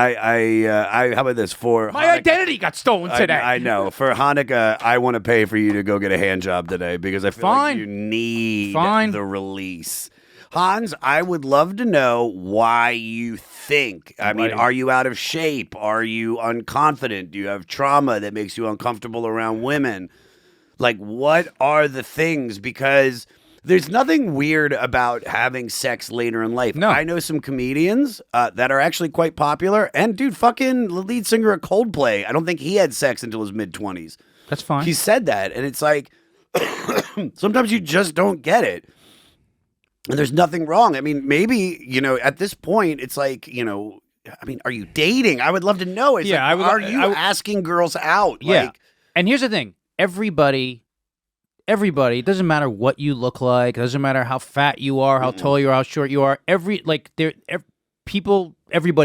How about this for My Hanukkah- identity got stolen today. I know. For Hanukkah, I want to pay for you to go get a hand job today because I feel like Fine. you need Fine. the release. Hans, I would love to know why you think. I mean, Right. are you out of shape? Are you unconfident? Do you have trauma that makes you uncomfortable around women? Like, what are the things? Because there's nothing weird about having sex later in life. No. I know some comedians that are actually quite popular. And, dude, fucking the lead singer of Coldplay, I don't think he had sex until his mid-20s. That's fine. He said that, and it's like, sometimes you just don't get it. And there's nothing wrong. I mean, maybe, at this point, it's like, I mean, are you dating? I would love to know. It's Yeah, like, are you asking girls out? Yeah. Like, And here's the thing. Everybody, it doesn't matter what you look like. It doesn't matter how fat you are, how tall you are, how short you are. Everybody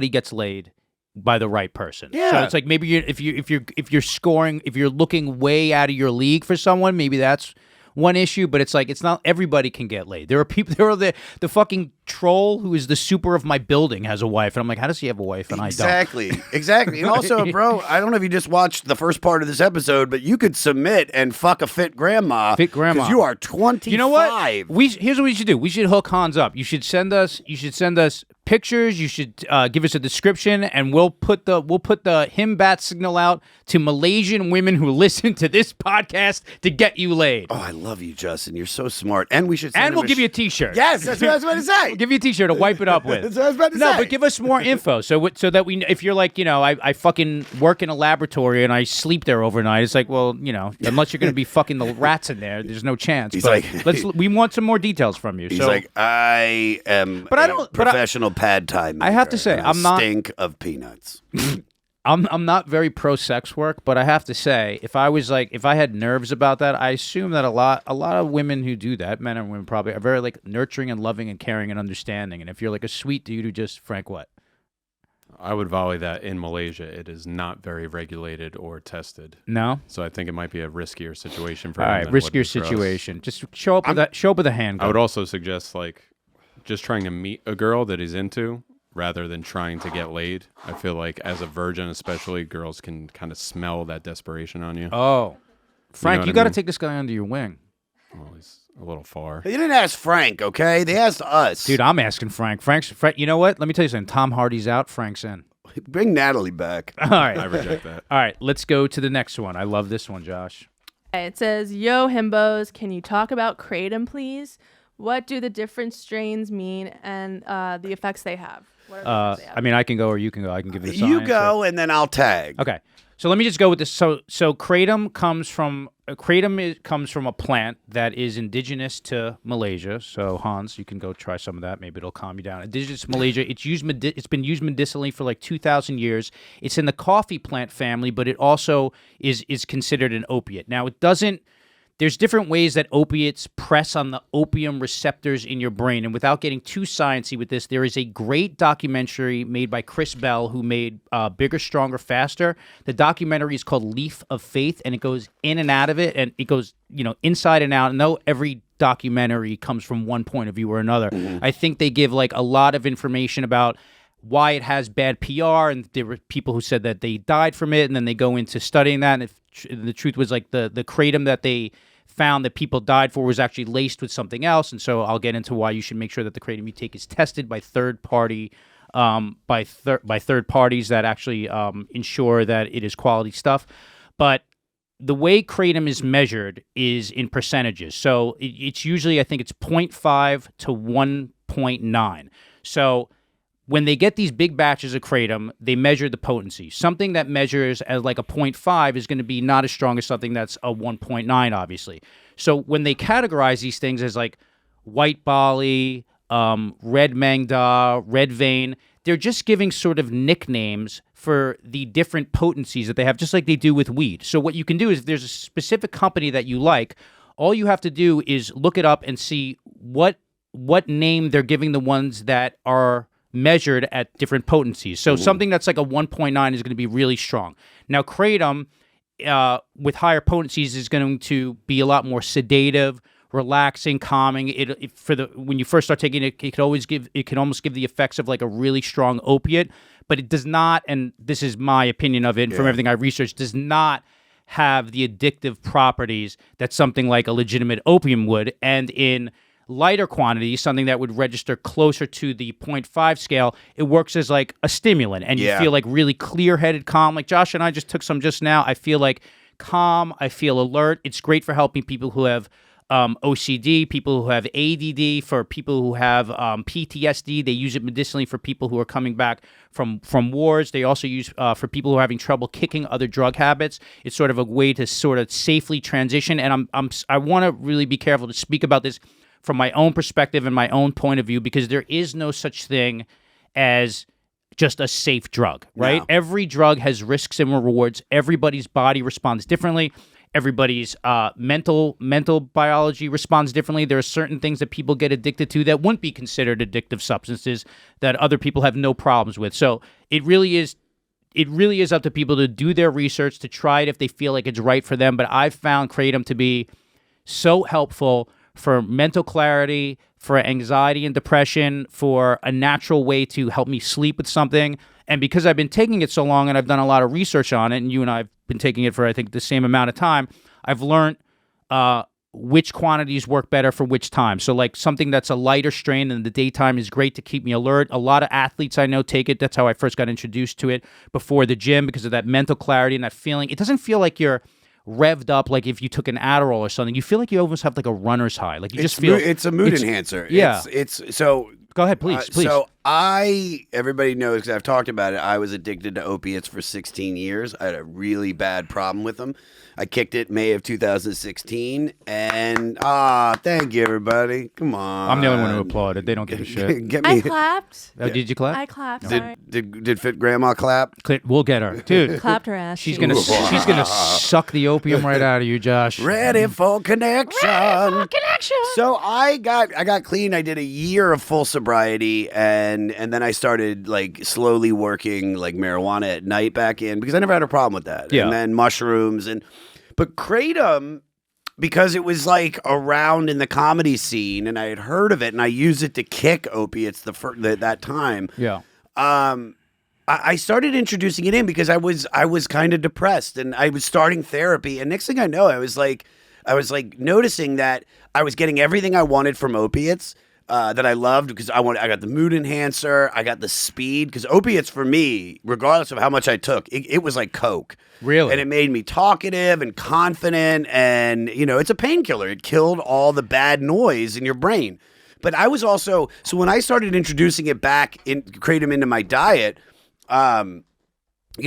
gets laid by the right person. Yeah. So it's like maybe if you're looking way out of your league for someone, maybe that's one issue, but it's like it's not everybody can get laid. There are people. There are the fucking troll who is the super of my building has a wife, and I'm like, how does he have a wife and I don't? Exactly. And also, bro, I don't know if you just watched the first part of this episode, but you could submit and fuck a fit grandma. Fit grandma. Because you are 25. You know what? Here's what we should do. We should hook Hans up. You should send us pictures. You should give us a description, and we'll put the him bat signal out to Malaysian women who listen to this podcast to get you laid. Oh, I love you, Justin. You're so smart. And we should. Send And him we'll give you a T-shirt. Yes, that's what I was about to say. We'll give you a T-shirt to wipe it up with. That's what I was about to No, say. but give us more info so that we, if you're like, I fucking work in a laboratory and I sleep there overnight. It's like, well, unless you're going to be fucking the rats in there, there's no chance. He's but like- we want some more details from you. He's so, like, I am professional pad time. I have to say, and I I'm not- stink of peanuts. I'm not very pro sex work, but I have to say, if I had nerves about that, I assume that a lot of women who do that, men and women probably, are very like nurturing and loving and caring and understanding. And if you're like a sweet dude who just, Frank, what? I would volley that in Malaysia, it is not very regulated or tested. No? So I think it might be a riskier situation for All him right, than what riskier is for us. situation. Just show up with a handgun. I would also suggest just trying to meet a girl that he's into rather than trying to get laid. I feel like as a virgin, especially, girls can kind of smell that desperation on you. Oh. Frank, what you I got to mean? take this guy under your wing. Well, he's a little far. They didn't ask Frank, okay? They asked us. Dude, I'm asking Frank. Frank, you know what? Let me tell you something. Tom Hardy's out. Frank's in. Bring Natalie back. All right. I reject that. All right, let's go to the next one. I love this one, Josh. Okay, it says, "Yo, himbos, can you talk about Kratom, please? What do the different strains mean and the effects they have? What are the effects they have?" I mean, I can go or you can go. I can give you the You science, go, and then I'll tag. Okay. So let me just go with this. So kratom comes from a plant that is indigenous to Malaysia. So Hans, you can go try some of that. Maybe it'll calm you down. Indigenous to Malaysia. It's been used medicinally for like 2,000 years. It's in the coffee plant family, but it also is considered an opiate. Now it doesn't. There's different ways that opiates press on the opium receptors in your brain. And without getting too sciencey with this, there is a great documentary made by Chris Bell who made Bigger, Stronger, Faster. The documentary is called Leaf of Faith, and it goes in and out of it, and it goes, inside and out. And though every documentary comes from one point of view or another, I think they give like a lot of information about why it has bad PR, and there were people who said that they died from it, and then they go into studying that, and the truth was like the kratom that they found that people died for was actually laced with something else. And so I'll get into why you should make sure that the kratom you take is tested by third parties that actually ensure that it is quality stuff. But the way kratom is measured is in percentages. So it's usually, I think it's 0.5 to 1.9. So when they get these big batches of kratom, they measure the potency. Something that measures as like a 0.5 is going to be not as strong as something that's a 1.9, obviously. So when they categorize these things as like white Bali, red Mangda, red vein, they're just giving sort of nicknames for the different potencies that they have, just like they do with weed. So what you can do is if there's a specific company that you like, all you have to do is look it up and see what name they're giving the ones that are measured at different potencies. So something that's like a 1.9 is going to be really strong. Now, kratom with higher potencies is going to be a lot more sedative, relaxing, calming. When you first start taking it, it can almost give the effects of like a really strong opiate, but it does not, and this is my opinion of it, and from everything I researched, does not have the addictive properties that something like a legitimate opium would. And in lighter quantities, something that would register closer to the 0.5 scale, it works as like a stimulant, and you feel like really clear-headed, calm. Like Josh and I just took some just now. I feel like calm. I feel alert. It's great for helping people who have OCD, people who have ADD, for people who have PTSD. They use it medicinally for people who are coming back from wars. They also use for people who are having trouble kicking other drug habits. It's sort of a way to sort of safely transition. And I want to really be careful to speak about this from my own perspective and my own point of view, because there is no such thing as just a safe drug, right? No. Every drug has risks and rewards. Everybody's body responds differently. Everybody's mental biology responds differently. There are certain things that people get addicted to that wouldn't be considered addictive substances that other people have no problems with. So it really is up to people to do their research, to try it if they feel like it's right for them. But I've found kratom to be so helpful for mental clarity, for anxiety and depression, for a natural way to help me sleep with something. And because I've been taking it so long and I've done a lot of research on it, and you and I have been taking it for, I think, the same amount of time, I've learned which quantities work better for which time. So like something that's a lighter strain in the daytime is great to keep me alert. A lot of athletes I know take it. That's how I first got introduced to it before the gym, because of that mental clarity and that feeling. It doesn't feel like you're revved up like if you took an Adderall or something. You feel like you almost have like a runner's high. Like you just feel it's a mood enhancer. Yeah. It's so go ahead, please. So everybody knows, because I've talked about it, I was addicted to opiates for 16 years. I had a really bad problem with them. I kicked it May of 2016, and thank you, everybody. Come on. I'm the only one who applauded. They don't give a shit. I clapped. Oh, did you clap? I clapped. Sorry. Did Fit Grandma clap? We'll get her, dude. Clapped her ass. She's gonna suck the opium right out of you, Josh. Ready for connection. So I got clean. I did a year of full sobriety, and then I started like slowly working like marijuana at night back in, because I never had a problem with that. Yeah. And then mushrooms but kratom, because it was like around in the comedy scene, and I had heard of it, and I used it to kick opiates that time. Yeah. I started introducing it in because I was kind of depressed, and I was starting therapy, and next thing I know, I was like noticing that I was getting everything I wanted from opiates. That I loved, because I got the mood enhancer, I got the speed, because opiates for me, regardless of how much I took, it was like Coke. Really? And it made me talkative and confident, and it's a painkiller. It killed all the bad noise in your brain. But I was also, so when I started introducing it back in kratom into my diet,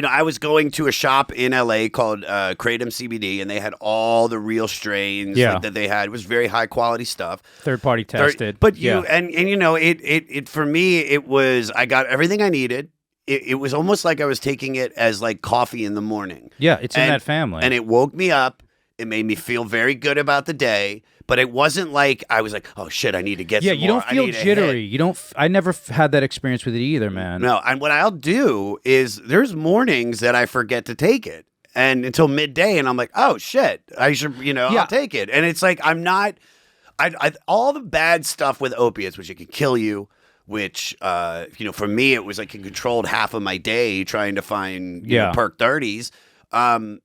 I was going to a shop in LA called Kratom CBD, and they had all the real strains that they had. It was very high quality stuff. Third party tested. But it for me, it was, I got everything I needed. It was almost like I was taking it as like coffee in the morning. Yeah, it's in that family. And it woke me up. It made me feel very good about the day. But it wasn't like I was like, oh shit, I need to get some more. You don't feel jittery. You don't. I never had that experience with it either, man. No, and what I'll do is there's mornings that I forget to take it, and until midday, and I'm like, oh shit, I should, I'll take it. And it's like I'm not. I all the bad stuff with opiates, which it can kill you. Which for me, it was like it controlled half of my day trying to find perk 30s, and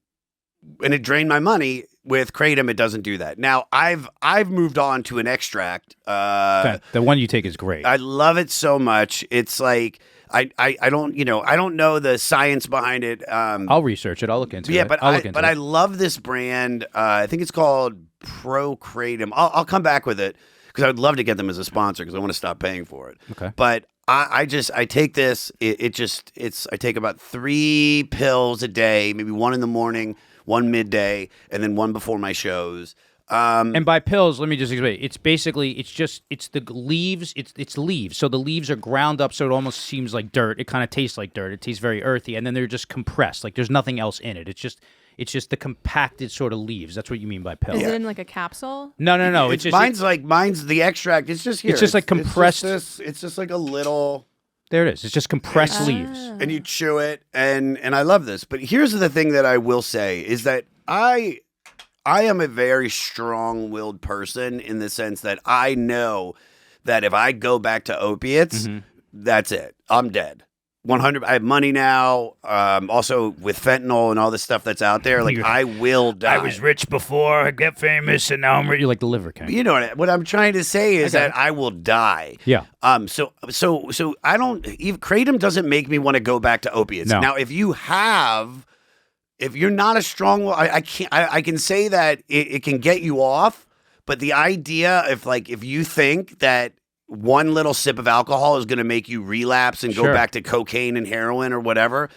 it drained my money. With Kratom, it doesn't do that. Now, I've moved on to an extract. The one you take is great. I love it so much. It's like I don't know the science behind it. I'll research it. I'll look into it. Yeah, but I love this brand. I think it's called Pro Kratom. I'll come back with it because I would love to get them as a sponsor because I want to stop paying for it. Okay. But I take this. I take about 3 pills a day, maybe 1 in the morning, 1 midday, and then 1 before my shows. And by pills, let me just explain. It's basically it's the leaves. It's leaves. So the leaves are ground up, so it almost seems like dirt. It kind of tastes like dirt. It tastes very earthy, and then they're just compressed. Like there's nothing else in it. It's just the compacted sort of leaves. That's what you mean by pill. Is it in like a capsule? No. It's just mine's the extract. It's just here. It's just like compressed. It's just like a little. There it is. It's just compressed leaves. And you chew it, and I love this. But here's the thing that I will say is that I am a very strong-willed person in the sense that I know that if I go back to opiates, that's it. I'm dead. 100. I have money now. Also with fentanyl and all this stuff that's out there, like I will die. I was rich before I get famous, and now I'm rich. You're like the liver king. You know what I'm trying to say is that I will die. Yeah. So I don't. Even Kratom doesn't make me want to go back to opiates. No. Now, if you're not a strong, I can't. I can say that it can get you off, but the idea if you think that one little sip of alcohol is going to make you relapse and go back to cocaine and heroin or whatever,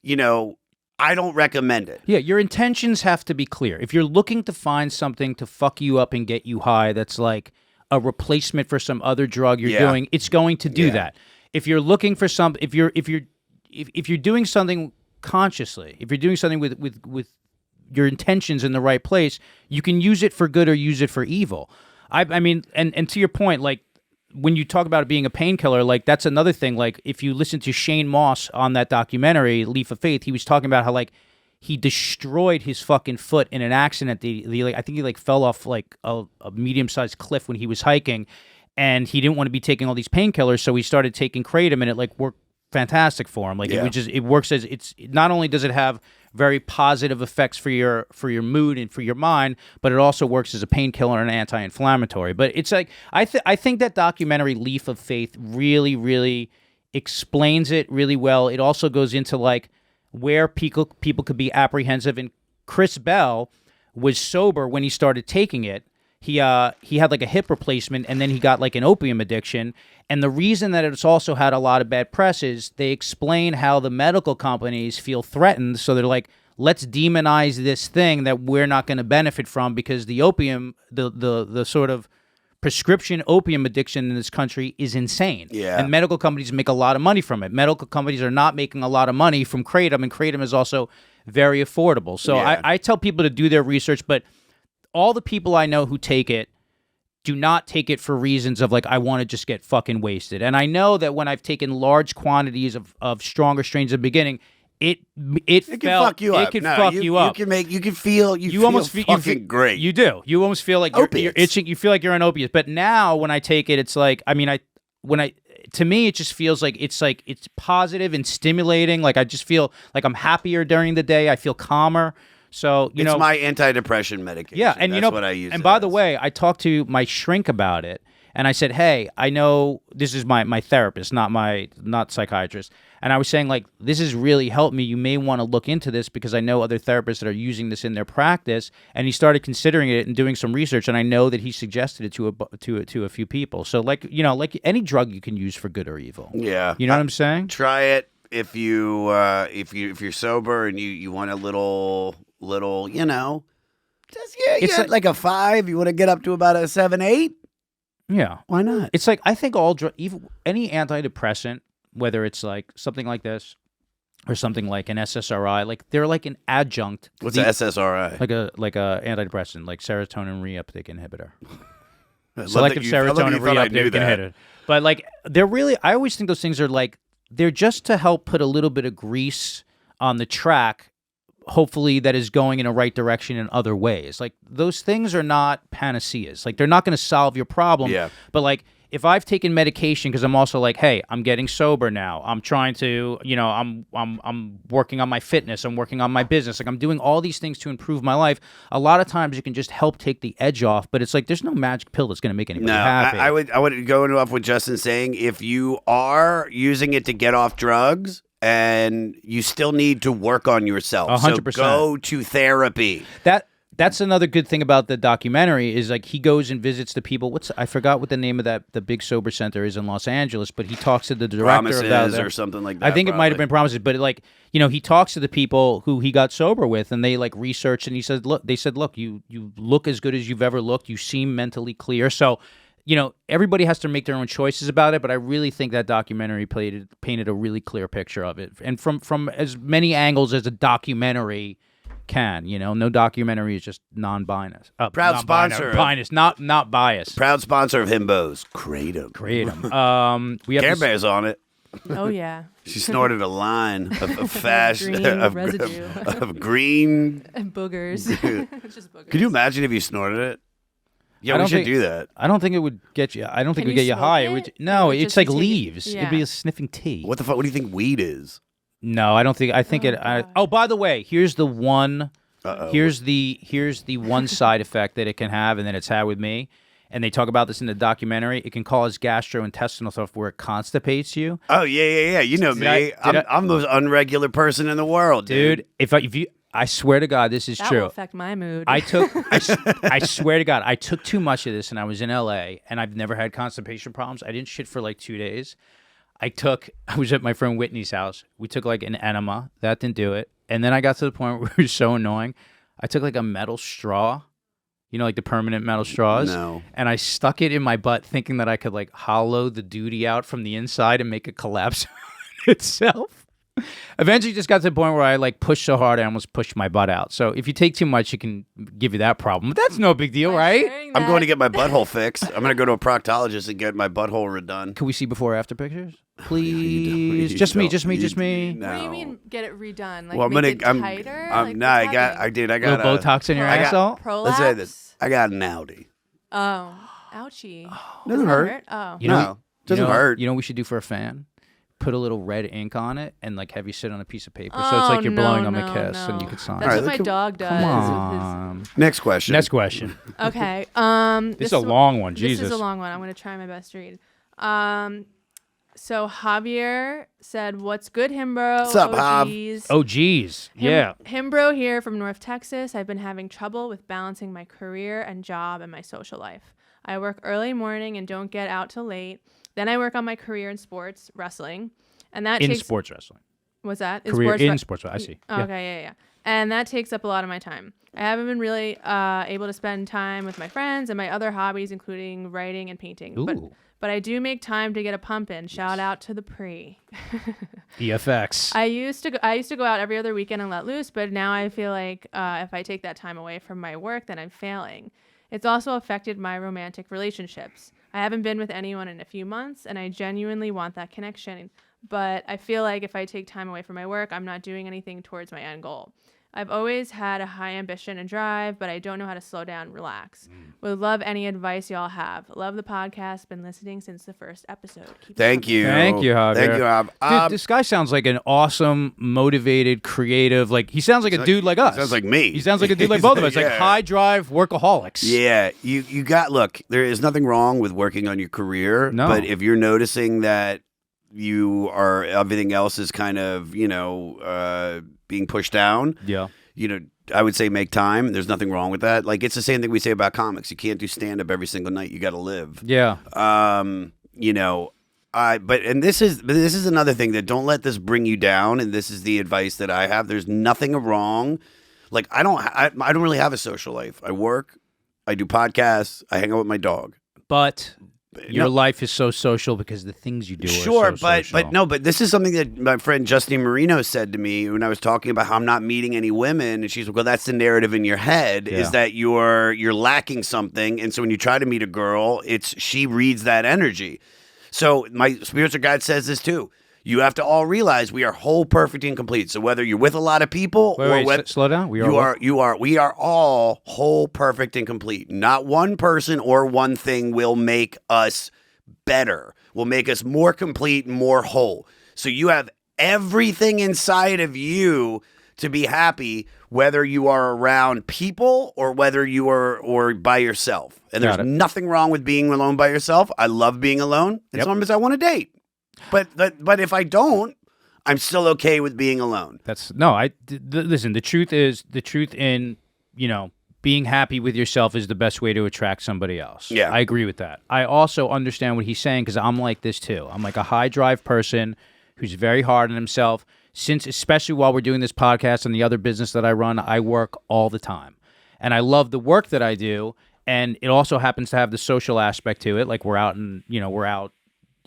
I don't recommend it. Yeah, your intentions have to be clear. If you're looking to find something to fuck you up and get you high, that's like a replacement for some other drug you're doing, it's going to do that. If you're looking for if you're doing something consciously, if you're doing something with your intentions in the right place, you can use it for good or use it for evil. I mean, and to your point, like, when you talk about it being a painkiller, like that's another thing. Like if you listen to Shane Moss on that documentary, Leap of Faith, he was talking about how like he destroyed his fucking foot in an accident. I think he fell off like a medium-sized cliff when he was hiking, and he didn't want to be taking all these painkillers, so he started taking Kratom, and it like worked fantastic for him. Like it works as it's not only does it have very positive effects for your mood and for your mind, but it also works as a painkiller and anti-inflammatory. But it's like I think that documentary Leap of Faith really, really explains it really well. It also goes into like where people could be apprehensive. And Chris Bell was sober when he started taking it. He had like a hip replacement, and then he got like an opium addiction. And the reason that it's also had a lot of bad press is they explain how the medical companies feel threatened. So they're like, let's demonize this thing that we're not going to benefit from because the opium, the sort of prescription opium addiction in this country is insane. Yeah. And medical companies make a lot of money from it. Medical companies are not making a lot of money from Kratom, and Kratom is also very affordable. So I tell people to do their research, but all the people I know who take it do not take it for reasons of like, I want to just get fucking wasted. And I know that when I've taken large quantities of stronger strains at the beginning, it can fuck you up. It can fuck you up. You can feel almost fucking great. You do. You almost feel like you're itching. You feel like you're on opiates. But now when I take it, it's like, to me, it just feels like it's positive and stimulating. Like I just feel like I'm happier during the day. I feel calmer. So, it's my antidepressant medication. Yeah, and that's what I use. And by the way, I talked to my shrink about it, and I said, "Hey, I know this is my therapist, not psychiatrist." And I was saying, like, this has really helped me. You may want to look into this because I know other therapists that are using this in their practice. And he started considering it and doing some research, and I know that he suggested it to a few people. So, like any drug you can use for good or evil. Yeah, you know what I'm saying? Try it. if you're sober and you want a little, just It's like a 5. You want to get up to about a 7, 8. Yeah. Why not? It's like I think even any antidepressant, whether it's like something like this or something like an SSRI, like they're like an adjunct. What's an SSRI? Like a antidepressant, like serotonin reuptake inhibitor. I love Selective that you- I love that serotonin you thought I knew reuptake that. inhibitor. But like they're really, I always think those things are like they're just to help put a little bit of grease on the track. Hopefully that is going in a right direction in other ways. Like those things are not panaceas. Like they're not going to solve your problem. Yeah. But like if I've taken medication because I'm also like, hey, I'm getting sober now. I'm trying to, I'm working on my fitness. I'm working on my business. Like I'm doing all these things to improve my life. A lot of times you can just help take the edge off. But it's like there's no magic pill that's going to make anybody happy. I would go off what Justin's saying. If you are using it to get off drugs, and you still need to work on yourself. 100%. So go to therapy. That's another good thing about the documentary is like he goes and visits the people. I forgot what the name of the big sober center is in Los Angeles, but he talks to the director Promises about that. or something like that. I think it might have been Promises, but like he talks to the people who he got sober with, and they like research, and he said, look, you look as good as you've ever looked. You seem mentally clear, so. Everybody has to make their own choices about it, but I really think that documentary painted a really clear picture of it, and from as many angles as a documentary can. No documentary is just non-biased. Proud sponsor, biased, not biased. Proud sponsor of Himbo's Kratom. We have Care Bear's on it. Oh yeah. She snorted a line of fast Green of residue. of green And boogers. It's just boogers. Could you imagine if you snorted it? Yeah, we should do that. I don't think it would get you. I don't think Can it would get you you high. smoke It would, it? no, Or it's just like you take it- leaves. It'd be Yeah. a sniffing tea. What the fuck? What do you think weed is? No, I don't think. I think by the way, here's the one. Here's the one side effect that it can have, and that it's had with me. And they talk about this in the documentary. It can cause gastrointestinal stuff where it constipates you. Oh yeah. You know me. I'm the most unregular person in the world, Dude, if you, I swear to God, this is That true. will affect my mood. I swear to God, I took too much of this, and I was in LA, and I've never had constipation problems. I didn't shit for like 2 days. I was at my friend Whitney's house. We took like an enema. That didn't do it. And then I got to the point where it was so annoying. I took like a metal straw, like the permanent metal straws. No. And I stuck it in my butt thinking that I could like hollow the duty out from the inside and make it collapse itself. Eventually just got to the point where I like pushed so hard I almost pushed my butt out. So if you take too much, it can give you that problem. But that's no big deal, right? I'm going to get my butthole fixed. I'm going to go to a proctologist and get my butthole redone. Can we see before or after pictures? You Please. don't- Just me. No. What do you mean get it redone? Like Well, make it tighter? Like, no, what's I happening? got Little Botox in your asshole? Let's say this. I got an Audi. Oh, ouchie. Doesn't hurt. Oh. Doesn't hurt. You know what we should do for a fan? Put a little red ink on it and like have you sit on a piece of paper. So it's like you're blowing them a kiss and you can sign. That's All what right, my dog does. Come on. Next question. Next question. Okay. This is a long one. This Jesus. is a long one. I'm going to try my best to read. So Javier said, "What's good, Himbo? What's up, Jav? OGs. Oh, geez. Yeah. Himbro here from North Texas. I've been having trouble with balancing my career and job and my social life. I work early morning and don't get out till late. Then I work on my career in sports wrestling, and that In takes sports wrestling. what's that? Career sports in re- sports wrestling. I see. Oh, Yeah. okay, yeah. And that takes up a lot of my time. I haven't been really able to spend time with my friends and my other hobbies, including writing and painting. Ooh. But I do make time to get a pump in. Shout out to the pre. EFX. I used to go out every other weekend and let loose, but now I feel like if I take that time away from my work, then I'm failing. It's also affected my romantic relationships. I haven't been with anyone in a few months, and I genuinely want that connection. But I feel like if I take time away from my work, I'm not doing anything towards my end goal. I've always had a high ambition and drive, but I don't know how to slow down and relax. Would love any advice y'all have. Love the podcast. Been listening since the first episode. Keep it Thank coming. you. Thank you, Javier. Thank you, Rob. Dude, this guy sounds like an awesome, motivated, creative. Like he sounds like a dude like us. Sounds like me. He sounds like a dude like both of us. Like Yeah. high drive workaholics. Yeah, you got, look, there is nothing wrong with working on your career, No. but if you're noticing that everything else is kind of, being pushed down, Yeah. I would say make time. There's nothing wrong with that. Like, it's the same thing we say about comics. You can't do stand-up every single night. You got to live. Yeah. But this is another thing that don't let this bring you down. And this is the advice that I have. There's nothing wrong. Like I don't really have a social life. I work, I do podcasts, I hang out with my dog. But your life is so social because the things you do sure, are so social. but this is something that my friend Justine Marino said to me when I was talking about how I'm not meeting any women, and she's like, well, that's the narrative in your head, is that you're lacking something, and so when you try to meet a girl, she reads that energy. So my spiritual guide says this too. You have to all realize we are whole, perfect, and complete. So whether you're with a lot of people slow down. We are all whole, perfect, and complete. Not one person or one thing will make us better, will make us more complete, more whole. So you have everything inside of you to be happy, whether you are around people or whether you are or by yourself. And there's nothing wrong with being alone by yourself. I love being alone as long as I want to date. But if I don't, I'm still okay with being alone. Listen, the truth in, being happy with yourself is the best way to attract somebody else. Yeah. I agree with that. I also understand what he's saying because I'm like this too. I'm like a high drive person who's very hard on himself. Especially while we're doing this podcast and the other business that I run, I work all the time. And I love the work that I do. And it also happens to have the social aspect to it. Like we're out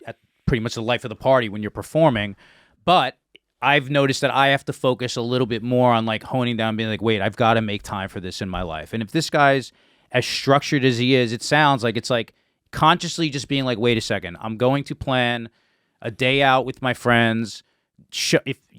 at pretty much the life of the party when you're performing. But I've noticed that I have to focus a little bit more on like honing down, being like, wait, I've got to make time for this in my life. And if this guy's as structured as he is, it sounds like it's like consciously just being like, wait a second, I'm going to plan a day out with my friends.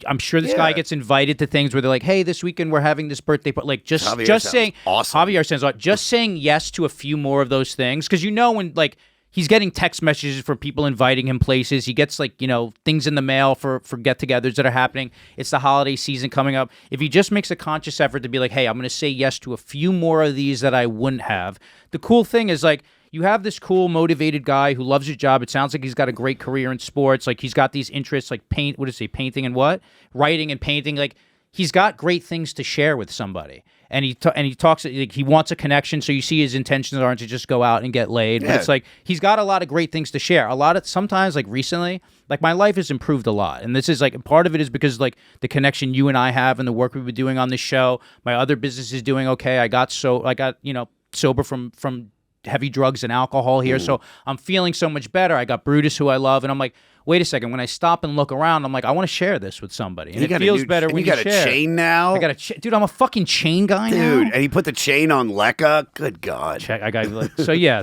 I'm sure this guy gets invited to things where they're like, hey, this weekend we're having this birthday party. Like just saying, awesome. Javier sounds awesome. Just saying yes to a few more of those things. Because when like he's getting text messages from people inviting him places. He gets like, things in the mail for get-togethers that are happening. It's the holiday season coming up. If he just makes a conscious effort to be like, hey, I'm going to say yes to a few more of these that I wouldn't have. The cool thing is like, you have this cool, motivated guy who loves his job. It sounds like he's got a great career in sports. Like he's got these interests like painting and what? Writing and painting. Like he's got great things to share with somebody. And he talks, like, he wants a connection, so you see his intentions aren't to just go out and get laid. But it's like he's got a lot of great things to share. Sometimes, like recently, like my life has improved a lot. And this is like, part of it is because like the connection you and I have and the work we've been doing on this show. My other business is doing okay. I got sober from heavy drugs and alcohol here. So I'm feeling so much better. I got Brutus, who I love. And I'm like, wait a second. When I stop and look around, I'm like, I want to share this with somebody. And it feels better when you share. You got a chain now? I got dude, I'm a fucking chain guy now. Dude, and he put the chain on Lekka? Good God.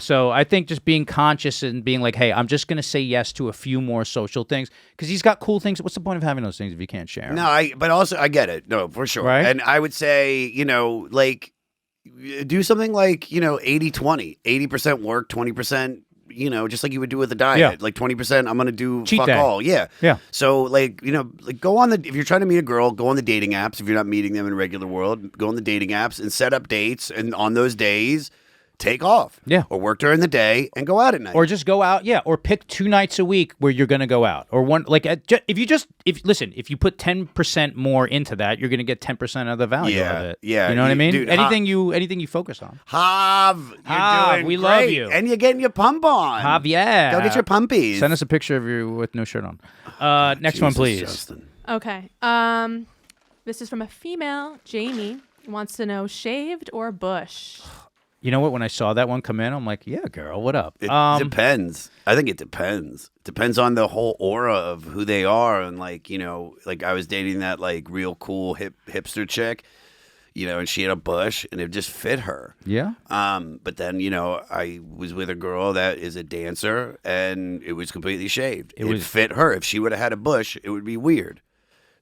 So I think just being conscious and being like, hey, I'm just going to say yes to a few more social things because he's got cool things. What's the point of having those things if you can't share them? No, but also I get it. No, for sure. Right? And I would say, like, do something like, 80-20. 80% work, 20%, just like you would do with a diet. Yeah. Like 20%, I'm going to do cheat fuck day. all. Yeah. Yeah. So, like, go on if you're trying to meet a girl, go on the dating apps. If you're not meeting them in regular world, go on the dating apps and set up dates. And on those days, take off. Yeah. Or work during the day and go out at night. Or just go out. Yeah. Or pick 2 nights a week where you're going to go out. Or one, like, if you put 10% more into that, you're going to get 10% of the value of it. Yeah. You know what I mean? Dude, anything you focus on. Hav, you're doing we great. love you. And you're getting your pump on. Hav, yeah. Go get your pumpies. Send us a picture of you with no shirt on. Next one, please. Justin. Okay. This is from a female. Jamie wants to know, shaved or bush? You know what? When I saw that one come in, I'm like, yeah, girl, what up? It depends. I think it depends. It depends on the whole aura of who they are. And like, like I was dating that like real cool hipster chick, and she had a bush and it just fit her. Yeah. But then, I was with a girl that is a dancer and it was completely shaved. It would fit her. If she would have had a bush, it would be weird.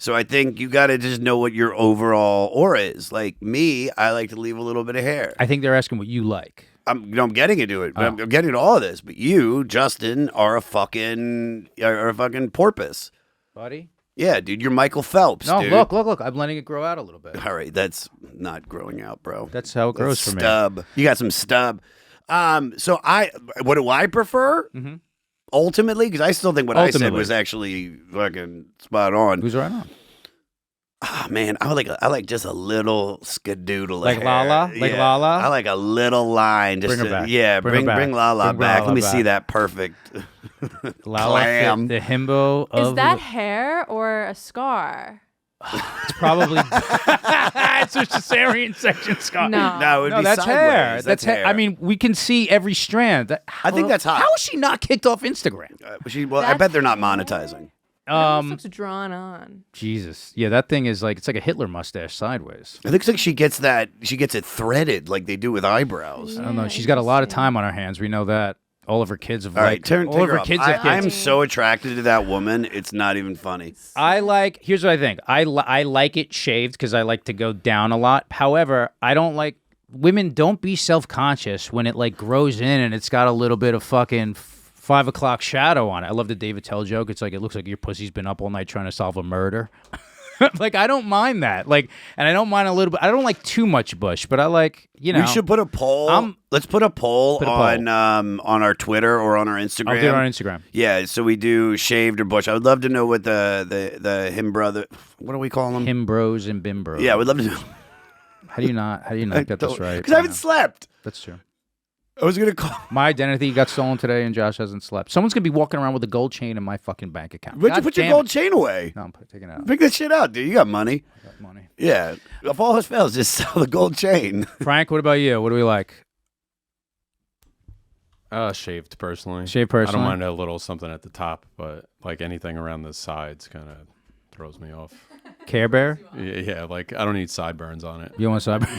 So I think you got to just know what your overall aura is. Like me, I like to leave a little bit of hair. I think they're asking what you like. I'm getting into it. I'm getting into all of this. But you, Justin, are a fucking porpoise. Buddy? Yeah, dude, you're Michael Phelps, No, dude. look. I'm letting it grow out a little bit. All right, that's not growing out, bro. That's how it grows for me. Stub. You got some stub. So what do I prefer? Mm-hmm. Ultimately, because I still think what I said was actually fucking spot on. Who's right on? Oh man, I like just a little skadoodle. Like of Lala? hair. Like Yeah. Lala? I like a little line. Just Bring her to- back. Yeah, Bring her bring back. Lala Bring back. Lala Let me back. see that perfect Lala, clam. the himbo of Is that hair or a scar? it's probably it's a cesarean section scar. No. No, it would No, be that's sideways. hair. That's hair. I mean, we can see every strand. I think that's hot. How is she not kicked off Instagram? I That's bet they're not hair? monetizing. It almost looks drawn on. Jesus. Yeah, that thing is like it's like a Hitler mustache sideways. It looks like she gets it threaded like they do with eyebrows. I don't know. She's got a lot of time on her hands. We know that. All of her kids have All right, all take of her her up. kids have I'm kids. so attracted to that woman. It's not even funny. Here's what I think. I like it shaved because I like to go down a lot. However, I don't like women. Don't be self-conscious when it like grows in and it's got a little bit of fucking 5 o'clock shadow on it. I love the Dave Attell joke. It's like it looks like your pussy's been up all night trying to solve a murder. Like I don't mind that. Like, and I don't mind a little bit. I don't like too much bush, but I like We should put a poll. Let's put a poll on our Twitter or on our Instagram. I'll do it on Instagram. Yeah, so we do shaved or bush. I would love to know what the him brother. What do we call them? Him bros and bim bros. Yeah, we'd love to know. How do you not get this right? Because I haven't slept. That's true. I was gonna call. My identity got stolen today, and Josh hasn't slept. Someone's gonna be walking around with a gold chain in my fucking bank account. Where'd you put your gold chain away? No, I'm taking it out. Pick that shit out, dude. You got money. I got money. Yeah. If all else fails, just sell the gold chain. Frank, what about you? What do we like? Shaved personally. Shaved personally? I don't mind a little something at the top, but like anything around the sides kind of throws me off. Care Bear? Yeah, like I don't need sideburns on it. You want a cyber?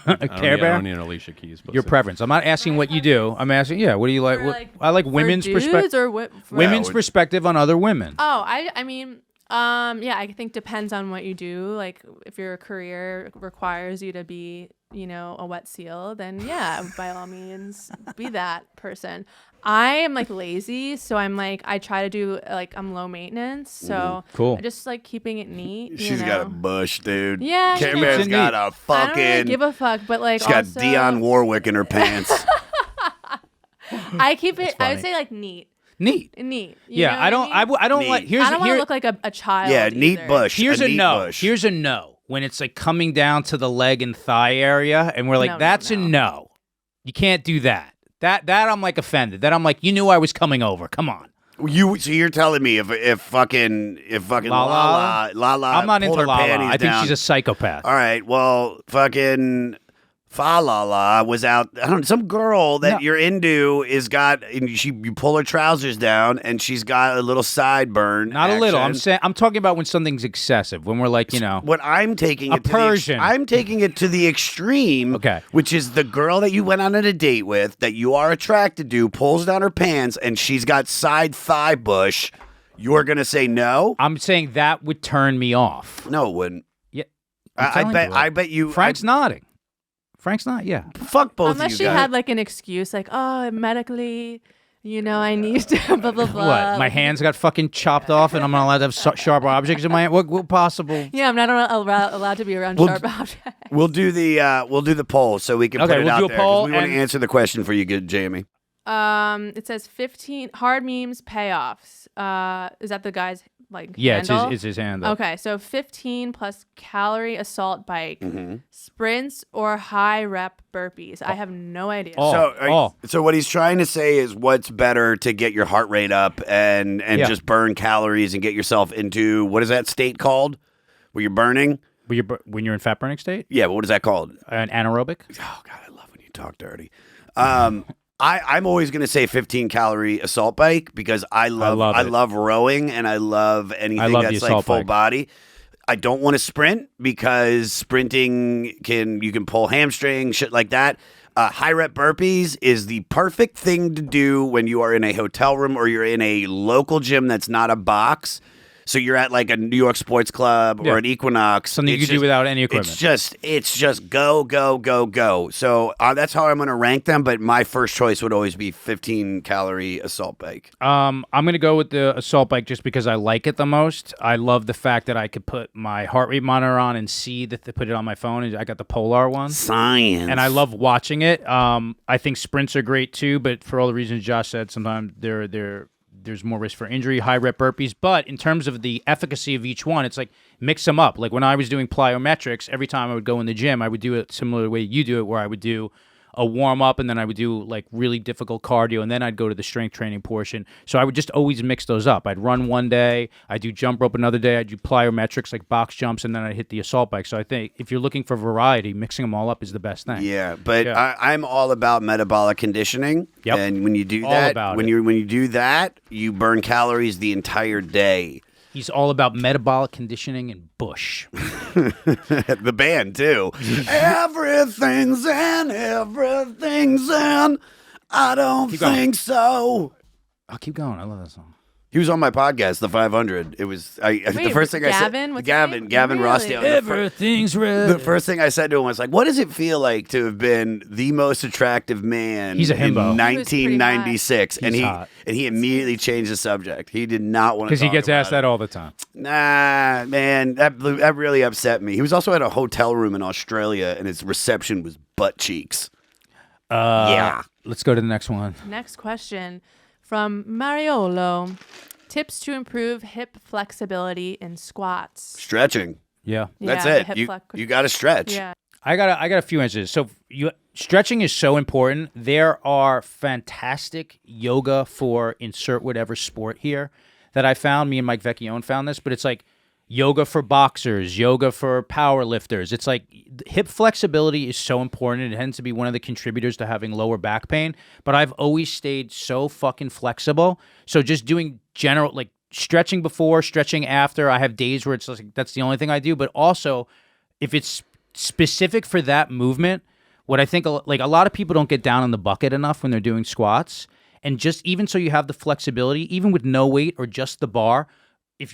No. A Care Bear? I don't need an Alicia Keys. Your preference. I'm not asking what you do. I'm asking, what do you like? I like women's perspective. Women's perspective on other women. Oh, I mean, I think depends on what you do. Like if your career requires you to be, a wet seal, then by all means, be that person. I am like lazy, so I'm like I try to do I'm low maintenance, so Cool. I just like keeping it neat. She's got a bush, dude. Yeah, Care Bear's got a I fucking. don't really give a fuck, but like she's got also, Dionne Warwick in her pants. I keep it. I funny. would say like neat. Neat. You know Yeah, I don't. what I don't Neat. like. I don't want to look like a child. Yeah, neat either. bush. Here's a neat no. bush. Here's a no. When it's like coming down to the leg and thigh area, and we're like, No, that's a no. no. You can't do that. That I'm like offended. That I'm like, you knew I was coming over. Come on. So you're telling me if fucking Lala, I'm not pulled into her Lala. panties I think down. she's a psychopath. All right, well, fucking Fa Lala was out. I don't know, some girl that No. you're into you pull her trousers down and she's got a little sideburn. Not a little. action. I'm talking about when something's excessive. When we're like, What I'm taking A it to Persian. I'm taking it to the extreme. Okay. Which is the girl that you went on a date with that you are attracted to pulls down her pants and she's got side thigh bush. You're gonna say no? I'm saying that would turn me off. No, it wouldn't. Yeah. I bet you. Frank's nodding. Frank's not. Yeah. Fuck both Unless of she you guys. had like an excuse, like, oh, medically, I need to blah blah blah. What? My hands got fucking chopped off, and I'm not allowed to have sharp objects in my hand. What possible? Yeah, I'm not allowed to be around Well, sharp objects. We'll do the poll so we can Okay, put it we'll out do a there. 'cause poll we want to and- answer the question for you, good Jamie. It says 15 hard memes payoffs. Is that the guy's Yeah, handle? it's his handle. Okay, so 15 plus calorie assault bike, Mm-hmm. sprints or high rep burpees. I have no idea. Oh. So what he's trying to say is what's better to get your heart rate up and Yeah. just burn calories and get yourself into what is that state called? Where you're burning? When you're in fat burning state, Yeah, but what is that called? an anaerobic. Oh God, I love when you talk dirty. I'm always gonna say 15 calorie assault bike because I love it. love rowing and I love anything love the that's like assault full bike. body. I don't want to sprint because sprinting you can pull hamstring, shit like that. High rep burpees is the perfect thing to do when you are in a hotel room or you're in a local gym that's not a box. So you're at like a New York Sports Club or Yeah. an Equinox. Something you It's could do without any equipment. It's just go, go, go, go. So that's how I'm going to rank them. But my first choice would always be 15 calorie assault bike. I'm gonna go with the assault bike just because I like it the most. I love the fact that I could put my heart rate monitor on and see that they put it on my phone. And I got the Polar one, Science. and I love watching it. I think sprints are great too, but for all the reasons Josh said, sometimes they're there's more risk for injury, high rep burpees. But in terms of the efficacy of each one, it's like mix them up. Like when I was doing plyometrics, every time I would go in the gym, I would do it similar to the way you do it, where I would do a warm up and then I would do like really difficult cardio and then I'd go to the strength training portion. So I would just always mix those up. I'd run one day, I'd do jump rope another day, I'd do plyometrics like box jumps, and then I'd hit the assault bike. So I think if you're looking for variety, mixing them all up is the best thing. Yeah, but I'm all about metabolic conditioning. Yep. And when you do All that, about when it. you do that, you burn calories the entire day. He's all about metabolic conditioning and Bush. The band too. Everything's in. I don't Keep going. think so. I'll keep going. I love that song. He was on my podcast, the 500. It was the first thing I said. Gavin? What's his name? Gavin Really? Rossdale. Everything's red. The first thing I said to him was like, "What does it feel like to have been the most attractive man He's a himbo. in He was pretty 1996?" And He's he hot. and he immediately changed the subject. He did not want to Because he talk gets about asked it. that all the time. Nah, man, that really upset me. He was also at a hotel room in Australia, and his reception was butt cheeks. Yeah. Let's go to the next one. Next question from Mariolo. Tips to improve hip flexibility in squats. Stretching. Yeah. That's Yeah, the it. hip flex- You got to stretch. Yeah. I got a few answers. So stretching is so important. There are fantastic yoga for insert whatever sport here that I found. Me and Mike Vecchione found this, but it's like yoga for boxers, yoga for power lifters. It's like hip flexibility is so important. It tends to be one of the contributors to having lower back pain. But I've always stayed so fucking flexible. So just doing general like stretching before, stretching after. I have days where it's like that's the only thing I do. But also, if it's specific for that movement, what I think like a lot of people don't get down in the bucket enough when they're doing squats, and just even so you have the flexibility, even with no weight or just the bar.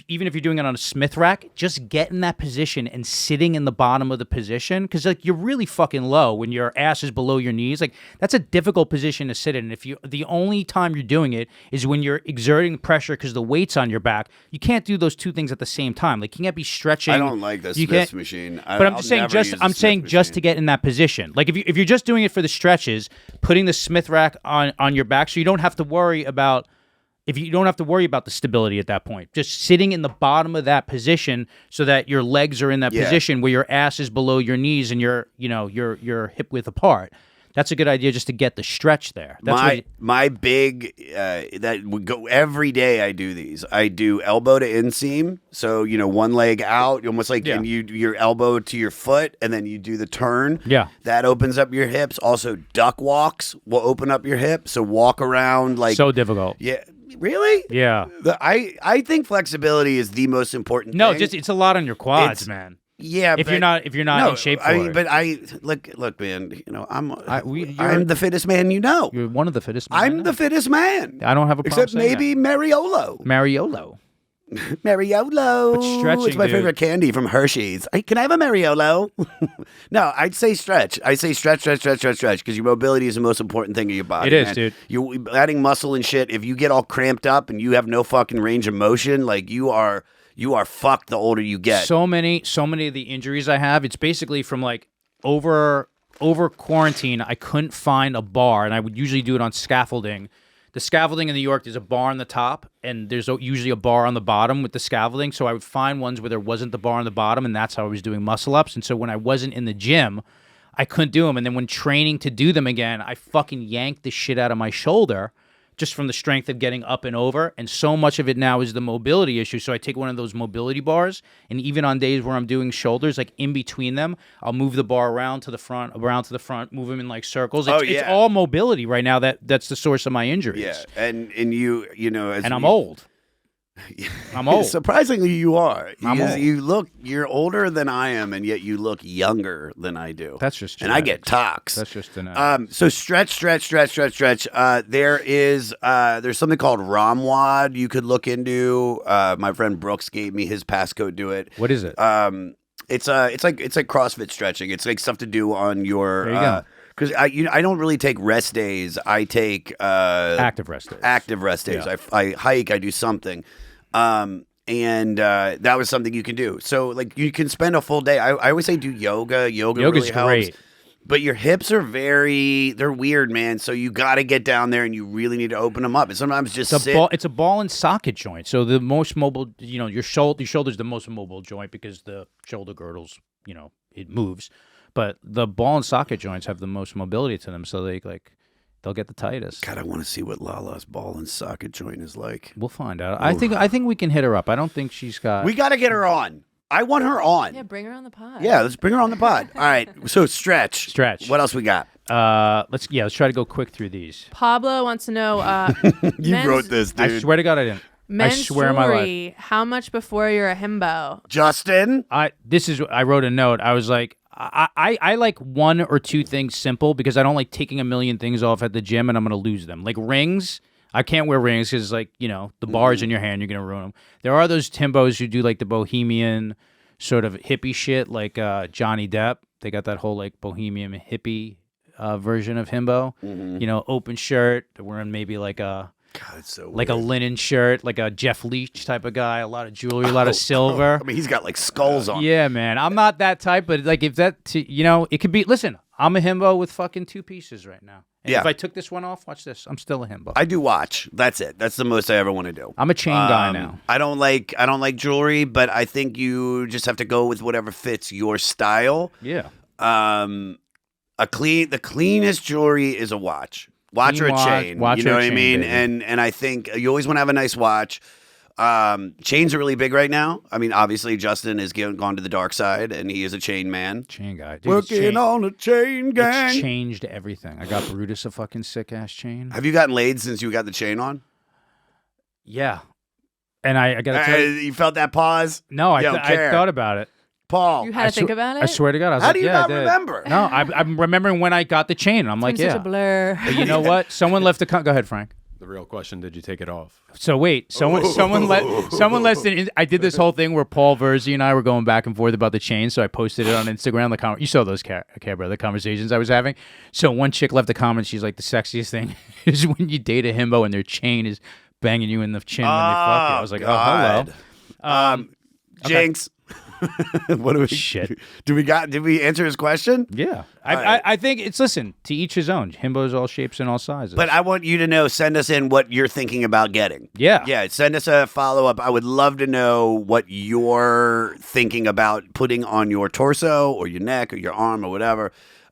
Even if you're doing it on a Smith rack, just get in that position and sitting in the bottom of the position, because like you're really fucking low when your ass is below your knees. Like that's a difficult position to sit in. And if the only time you're doing it is when you're exerting pressure because the weight's on your back, you can't do those two things at the same time. Like you can't be stretching. I don't like the You Smith's can't- machine. But I'm just saying, just to get in that position. Like if you're just doing it for the stretches, putting the Smith rack on your back, so you don't have to worry about. If you don't have to worry about the stability at that point, just sitting in the bottom of that position so that your legs are in that position where your ass is below your knees and your hip width apart. That's a good idea just to get the stretch there. That's my big that would go every day. I do these. I do elbow to inseam. So one leg out, almost like and your elbow to your foot, and then you do the turn. Yeah, that opens up your hips. Also, duck walks will open up your hips. So walk around like so difficult. Yeah. Really? Yeah. I think flexibility is the most important No, thing. just it's a lot on your quads, man. Yeah, if you're not in shape for it. But look, man. I'm you're the fittest man you know. You're one of the fittest men. I'm the fittest man. I don't have a problem except maybe Mariolo. Mariolo. Mariolo. But stretching, it's my dude. favorite candy from Hershey's. Can I have a Mariolo? No, I'd say stretch. I say stretch, because your mobility is the most important thing of your body. It is, man. dude. You're adding muscle and shit. If you get all cramped up and you have no fucking range of motion, like you are fucked the older you get. So many of the injuries I have, it's basically from like over quarantine, I couldn't find a bar, and I would usually do it on scaffolding. The scaffolding in New York, there's a bar on the top, and there's usually a bar on the bottom with the scaffolding. So I would find ones where there wasn't the bar on the bottom, and that's how I was doing muscle ups. And so when I wasn't in the gym, I couldn't do them. And then when training to do them again, I fucking yanked the shit out of my shoulder just from the strength of getting up and over. And so much of it now is the mobility issue. So I take one of those mobility bars, and even on days where I'm doing shoulders, like in between them, I'll move the bar around to the front, move them in like circles. It's all mobility right now. That's the source of my injuries. Yeah, and you know, as I'm old. I'm old. Surprisingly, you are. I'm old. You're older than I am, and yet you look younger than I do. That's just and I get tox. That's just genetics. So stretch. There's something called Ramwad you could look into. My friend Brooks gave me his passcode to it. What is it? It's like CrossFit stretching. It's like stuff to do on your. There you go. Because I don't really take rest days. I take active rest days. Active rest days. Yeah. I hike. I do something. And that was something you can do. So like you can spend a full day. I always say do yoga. Yoga's really helps. Great. But your hips are they're weird, man. So you got to get down there and you really need to open them up. And sometimes just it's a ball and socket joint. So the most mobile, your shoulder's the most mobile joint because the shoulder girdles, it moves. But the ball and socket joints have the most mobility to them. So they'll get the tightest. God, I want to see what Lala's ball and socket joint is like. We'll find out. I think we can hit her up. I don't think she's got. We got to get her on. I want her on. Yeah, bring her on the pod. Yeah, let's bring her on the pod. All right. So stretch. What else we got? Let's try to go quick through these. Pablo wants to know. You wrote this, dude. I swear to God, I didn't. Men's I swear on my life. How much before you're a himbo? Justin. I wrote a note. I was like, I like one or two things simple because I don't like taking a million things off at the gym and I'm gonna lose them. Like rings. I can't wear rings because, the bar's in your hand, you're going to ruin them. There are those Timbos who do, the bohemian sort of hippie shit, like Johnny Depp. They got that whole, bohemian hippie version of Himbo. Mm-hmm. Open shirt. They're wearing maybe, a God, it's so a linen shirt, like a Jeff Leach type of guy. A lot of jewelry, a lot of silver. I mean, he's got, skulls on. Yeah, man. I'm not that type, but, if that, it could be, listen, I'm a Himbo with fucking two pieces right now. And if I took this one off, watch this. I'm still a Himbo. I do watch. That's it. That's the most I ever want to do. I'm a chain guy now. I don't like jewelry, but I think you just have to go with whatever fits your style. Yeah. The cleanest jewelry is a watch. Watch or a chain. You know what I mean? Baby. And I think you always want to have a nice watch. Chains are really big right now. I mean, obviously, Justin has gone to the dark side, and he is a chain man. Chain guy. Dude, working on a chain gang. It's changed everything. I got Brutus a fucking sick-ass chain. Have you gotten laid since you got the chain on? Yeah. And I got to tell you. You felt that pause? No, I thought about it. Paul. You had to think about it? I swear to God. I was How do you not remember? No, I'm remembering when I got the chain. I'm like, such a blur. But you know what? Someone left go ahead, Frank. The real question: did you take it off? So wait, someone left. I did this whole thing where Paul Verzi and I were going back and forth about the chain. So I posted it on Instagram. You saw those the conversations I was having. So one chick left a comment. She's like, the sexiest thing is when you date a himbo and their chain is banging you in the chin when they fuck you. I was like, God. oh hello, Jinx. What do we? Shit. Did we answer his question? Yeah. I think listen, to each his own. Himbos all shapes and all sizes. But I want you to know, send us in what you're thinking about getting. Yeah. Yeah, send us a follow-up. I would love to know what you're thinking about putting on your torso or your neck or your arm or whatever.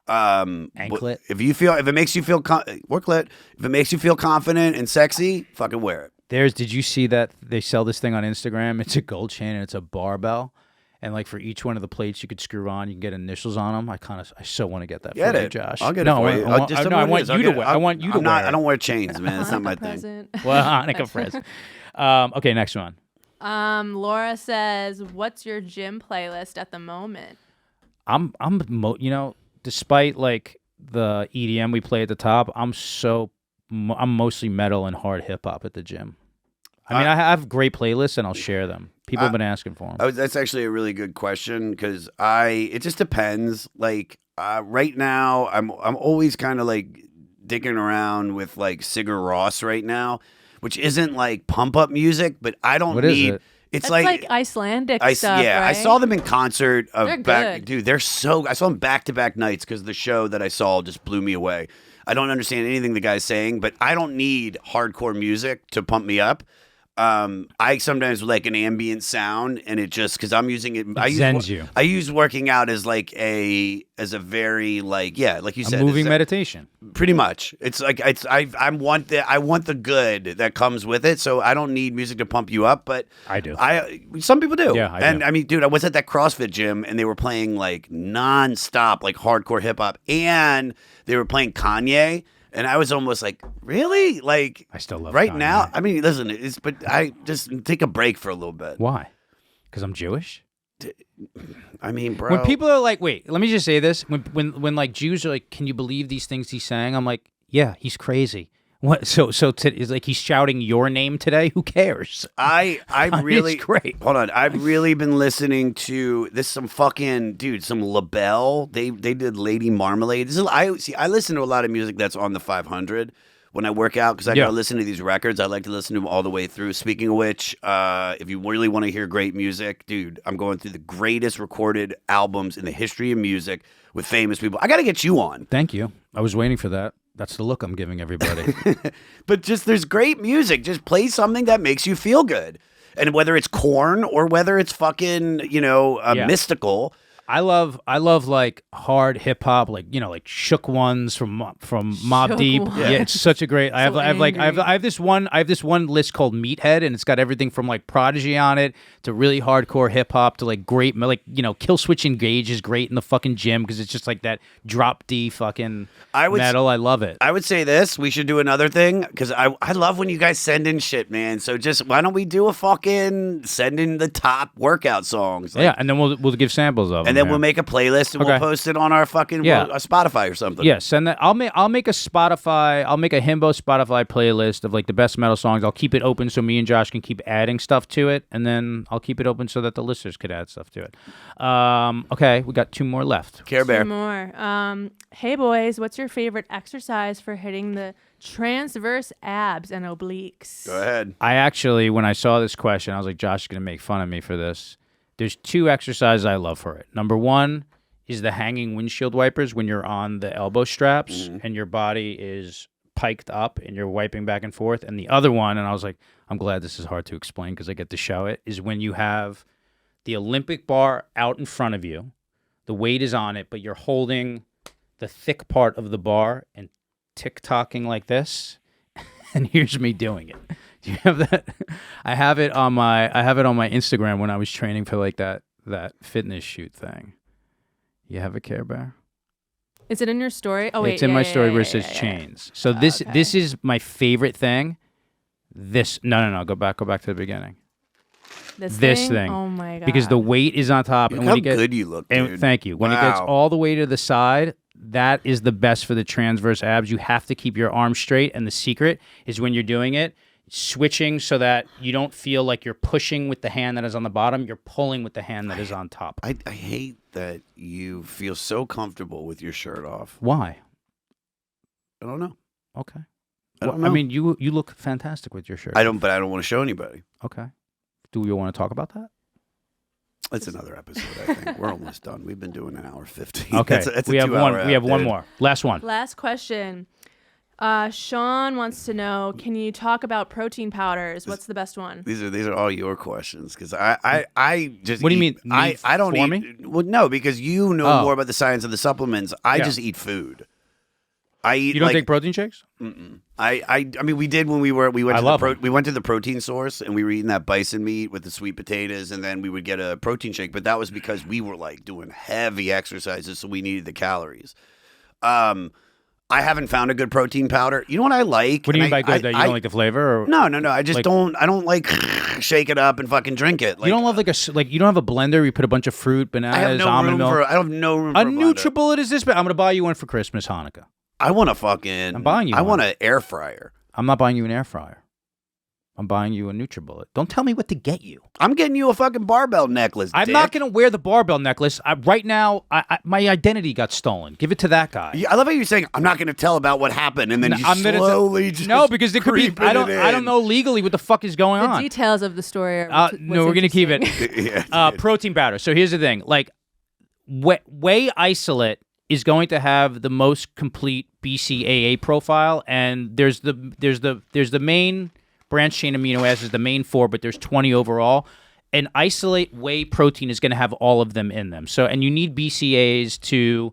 Anklet. If it makes you feel worklet, if it makes you feel confident and sexy, fucking wear it. Did you see that they sell this thing on Instagram? It's a gold chain and it's a barbell. And for each one of the plates you could screw on, you can get initials on them. I so want to get that for you, Josh. I'll get it for you. I want you to wear. I want you to wear. I don't wear chains, man. It's not my thing. Well, Hanukkah present. Okay, next one. Laura says, "What's your gym playlist at the moment?" Despite the EDM we play at the top, I'm mostly metal and hard hip hop at the gym. I mean, I have great playlists and I'll share them. People have been asking for them. That's actually a really good question because it just depends. Right now, I'm always kind of digging around with Sigur Rós right now, which isn't pump up music, but I don't need. Is it? It's like Icelandic stuff. Yeah, right? I saw them in concert. They're good. Dude, I saw them back-to-back nights because the show that I saw just blew me away. I don't understand anything the guy's saying, but I don't need hardcore music to pump me up. I sometimes like an ambient sound, and it just because I'm using it. I use working out as a very like you said, moving meditation. Pretty much, it's I want the good that comes with it. So I don't need music to pump you up, but I do. Some people do. Yeah, I mean, dude, I was at that CrossFit gym, and they were playing nonstop hardcore hip hop, and they were playing Kanye. And I was almost like, really? I still love right Kanye. now. I mean, listen, but I just take a break for a little bit. Why? Because I'm Jewish. I mean, bro. When people are like, wait, let me just say this: when Jews are like, can you believe these things he's saying? I'm like, yeah, he's crazy. What? So it's like he's shouting your name today. Who cares? I really it's great. Hold on, I've really been listening to this. Some fucking dude, some LaBelle. They did Lady Marmalade. I listen to a lot of music that's on the 500, when I work out because I Yeah. gotta listen to these records. I like to listen to them all the way through. Speaking of which, if you really want to hear great music, dude, I'm going through the greatest recorded albums in the history of music with famous people. I got to get you on. Thank you. I was waiting for that. That's the look I'm giving everybody. But just there's great music. Just play something that makes you feel good. And whether it's Korn or whether it's fucking, Yeah. Mystical. I love like hard hip hop, like like Shook Ones from Mobb Shook Deep. Ones. Yeah, it's such a great. I So have this one list called Meathead, and it's got everything from like Prodigy on it to really hardcore hip hop to like great Kill Switch Engage is great in the fucking gym because it's just like that drop D fucking metal. I love it. I would say this. We should do another thing because I love when you guys send in shit, man. So just why don't we do a fucking send in the top workout songs? Yeah, and then we'll give samples of them. And then we'll make a playlist and we'll post it on our fucking Spotify or something. Yeah, send that. I'll make a Spotify. I'll make a Himbo Spotify playlist of like the best metal songs. I'll keep it open so me and Josh can keep adding stuff to it, and then I'll keep it open so that the listeners could add stuff to it. Okay, we got 2 more left. Care Bear. 2 more. Hey boys, what's your favorite exercise for hitting the transverse abs and obliques? Go ahead. I actually, when I saw this question, I was like, Josh is gonna make fun of me for this. There's 2 exercises I love for it. Number 1 is the hanging windshield wipers when you're on the elbow straps and your body is piked up and you're wiping back and forth. And the other one, and I was like, I'm glad this is hard to explain because I get to show it, is when you have the Olympic bar out in front of you, the weight is on it, but you're holding the thick part of the bar and tick-tocking like this. And here's me doing it. Do you have that? I have it on my Instagram when I was training for like that fitness shoot thing. You have a Care Bear? Is it in your story? Oh wait, it's in my story where it says yeah. chains. So this is my favorite thing. No. Go back to the beginning. This thing. Oh my god. Because the weight is on top, Look and how when you get good you look, and dude. thank you. When it gets Wow. all the way to the side, that is the best for the transverse abs. You have to keep your arms straight, and the secret is when you're doing it, switching so that you don't feel like you're pushing with the hand that is on the bottom, you're pulling with the hand that is on top. I hate that you feel so comfortable with your shirt off. Why? I don't know. Okay. I don't Well, know. I mean, you look fantastic with your shirt. I don't want to show anybody. Okay. Do you want to talk about that? That's another episode, I think. We're almost done. We've been doing an hour 15. Okay. That's a we have 2 hour we have app, one dude. more. Last one. Last question. Sean wants to know, can you talk about protein powders? What's the best one? These are all your questions because I just What do you eat- mean, I me don't for eat me? well no because you know Oh. more about the science of the supplements. I Yeah. just eat food. I eat You don't like take protein shakes? I mean we did when we went I to love the 'em. we went to the protein source and we were eating that bison meat with the sweet potatoes and then we would get a protein shake, but that was because we were like doing heavy exercises so we needed the calories. I haven't found a good protein powder. You know what I like? What do you And mean by good? That you don't like the flavor? Or No. I just like- don't. I don't like shake it up and fucking drink it. Like, you don't love you don't have a blender where you put a bunch of fruit, bananas, I have no almond room milk? for. I have no room A for blender. NutriBullet is this bad. I'm going to buy you one for Christmas, Hanukkah. I want a fucking. I'm buying you I one. want an air fryer. I'm not buying you an air fryer. I'm buying you a NutriBullet. Don't tell me what to get you. I'm getting you a fucking barbell necklace. I'm dick. not going to wear the barbell necklace. Right now, my identity got stolen. Give it to that guy. Yeah, I love how you're saying I'm not going to tell about what happened, and then you I'm gonna slowly just no, because there could be. creeping I don't it in. know legally what the fuck is going The on. details of the story are No, we're gonna keep it. Yeah, Protein powder. So here's the thing: like, whey isolate is going to have the most complete BCAA profile, and there's the main branch chain amino acids, the main 4, but there's 20 overall. An isolate whey protein is going to have all of them in them. So, and you need BCAAs to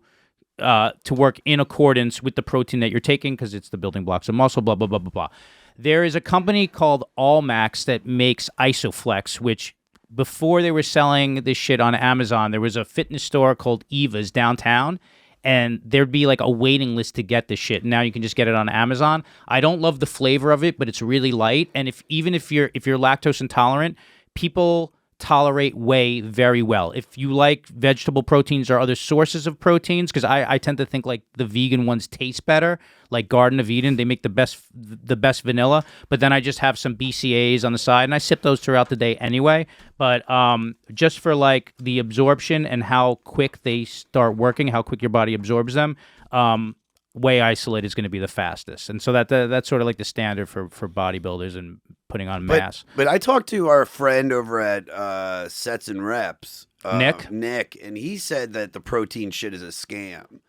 work in accordance with the protein that you're taking because it's the building blocks of muscle. Blah blah blah blah blah. There is a company called Allmax that makes Isoflex, which before they were selling this shit on Amazon, there was a fitness store called Eva's downtown. And there'd be like a waiting list to get this shit. Now you can just get it on Amazon. I don't love the flavor of it, but it's really light. And if you're lactose intolerant, people tolerate whey very well. If you like vegetable proteins or other sources of proteins, because I tend to think like the vegan ones taste better, like Garden of Eden, they make the best vanilla. But then I just have some BCAAs on the side, and I sip those throughout the day anyway. But just for like the absorption and how quick they start working, how quick your body absorbs them. whey isolate is going to be the fastest. And so that's sort of like the standard for bodybuilders and putting on mass. But I talked to our friend over at Sets and Reps, Nick, and he said that the protein shit is a scam.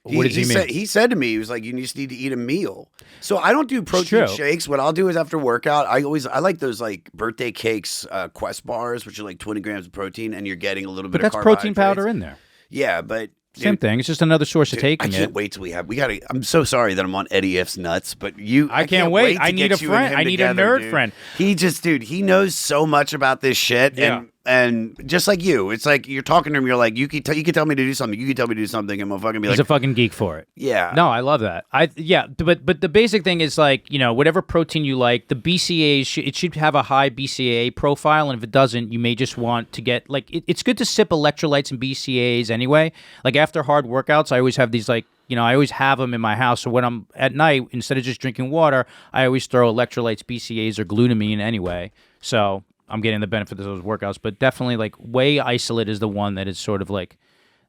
What does he mean? He said to me, he was like, you just need to eat a meal. So I don't do protein shakes. What I'll do is after workout, I like those like birthday cakes, Quest bars, which are like 20 grams of protein, and you're getting a little bit of that's protein powder in there. Yeah, but same thing. It's just another source of taking I can't wait till we gotta. I'm so sorry that I'm on Eddie F's nuts, but I can't wait. I need a friend. I need a nerd friend. He just, he knows so much about this shit. Yeah. And just like you, it's like you're talking to him. You're like, you can tell me to do something. You can tell me to do something, and I'm fucking be like, he's a fucking geek for it. Yeah. No, I love that. But the basic thing is like, whatever protein you like, the BCAAs it should have a high BCAA profile, and if it doesn't, you may just want to get like it's good to sip electrolytes and BCAAs anyway. Like after hard workouts, I always have these like. I always have them in my house. So when I'm at night, instead of just drinking water, I always throw electrolytes, BCAAs, or glutamine anyway. So I'm getting the benefit of those workouts. But definitely, like, whey isolate is the one that is sort of like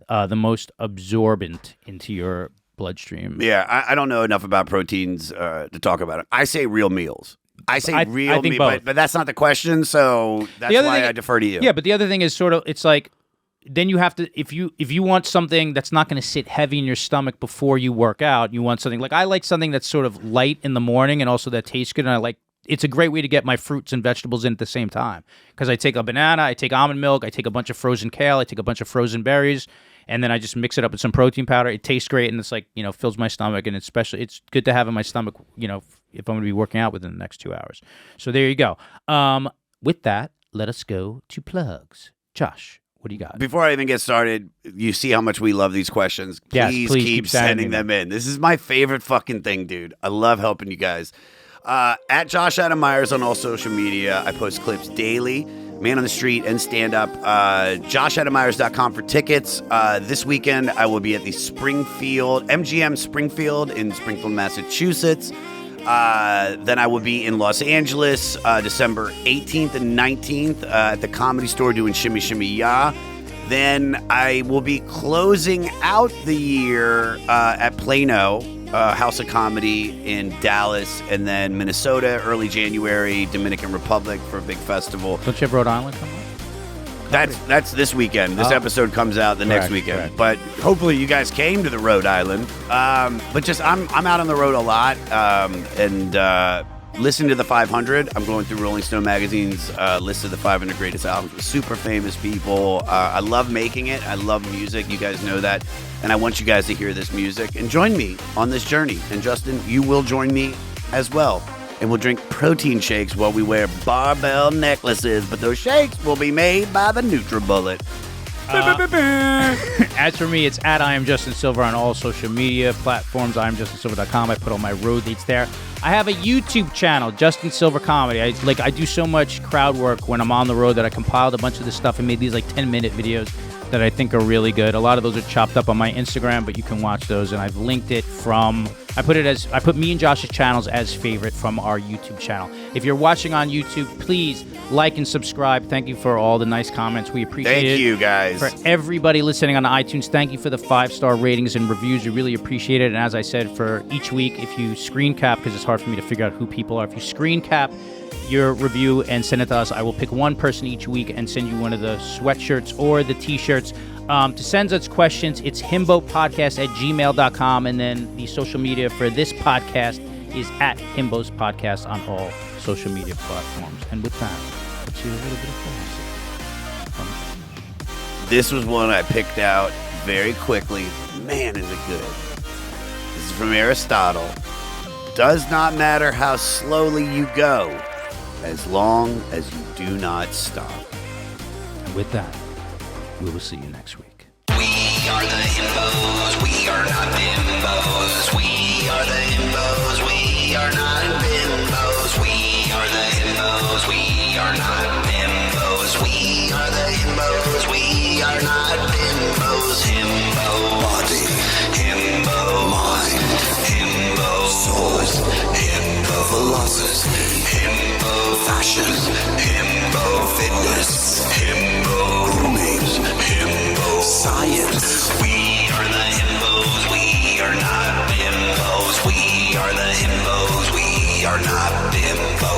the most absorbent into your bloodstream. Yeah, I don't know enough about proteins to talk about it. I say real meals. I think both. But that's not the question. So that's why I defer to you. Yeah, but the other thing is sort of, it's like, then you have to, if you want something that's not going to sit heavy in your stomach before you work out, you want something like, I like something that's sort of light in the morning and also that tastes good. And it's a great way to get my fruits and vegetables in at the same time. Because I take a banana, I take almond milk, I take a bunch of frozen kale, I take a bunch of frozen berries, and then I just mix it up with some protein powder. It tastes great, and it's like, fills my stomach, and it's good to have in my stomach, if I'm going to be working out within the next 2 hours. So there you go. With that, let us go to plugs. Josh, what do you got? Before I even get started, you see how much we love these questions. Please keep sending them in. This is my favorite fucking thing, dude. I love helping you guys. At Josh Adam Myers on all social media. I post clips daily, man on the street and stand-up. JoshAdamMyers.com for tickets. This weekend, I will be at the MGM Springfield in Springfield, Massachusetts. Then I will be in Los Angeles December 18th and 19th at the Comedy Store doing Shimmy Shimmy Ya. Then I will be closing out the year at Plano, House of Comedy in Dallas, and then Minnesota, early January, Dominican Republic for a big festival. Don't you have Rhode Island coming up? That's this weekend. This episode comes out the next weekend. But hopefully you guys came to the Rhode Island. But just I'm out on the road a lot and listen to the 500. I'm going through Rolling Stone magazine's list of the 500 greatest albums with super famous people. I love making it. I love music. You guys know that. And I want you guys to hear this music and join me on this journey. And Justin, you will join me as well. And we'll drink protein shakes while we wear barbell necklaces. But those shakes will be made by the NutriBullet. As for me, it's at I am Justin Silver on all social media platforms. IamJustinSilver.com. I put all my road dates there. I have a YouTube channel, Justin Silver Comedy. I do so much crowd work when I'm on the road that I compiled a bunch of this stuff and made these like 10-minute videos that I think are really good. A lot of those are chopped up on my Instagram, but you can watch those. And I've linked it from. I put me and Josh's channels as favorite from our YouTube channel. If you're watching on YouTube, please like and subscribe. Thank you for all the nice comments. We appreciate it. Thank you, guys. For everybody listening on iTunes, thank you for the 5-star ratings and reviews. We really appreciate it. And as I said, for each week, if you screen cap, because it's hard for me to figure out who people are, if you screen cap your review and send it to us, I will pick one person each week and send you one of the sweatshirts or the t-shirts. To send us questions, it's himbospodcast@gmail.com, and then the social media for this podcast is at himbospodcast on all social media platforms. And with that, let's hear a little bit of music. This was one I picked out very quickly. Man, is it good. This is from Aristotle. Does not matter how slowly you go, as long as you do not stop. And with that, we will see you next week. We are the himbos, we are not bimbos. We are the himbos, we are not bimbos. We are the himbos, we are not bimbos. We are the himbos, we are not bimbos. Himbo body, himbo mind, himbo soul, himbo philosophy, himbo fashion, himbo fitness, himbo grooming, himbo science. We are the himbos, we are not bimbos.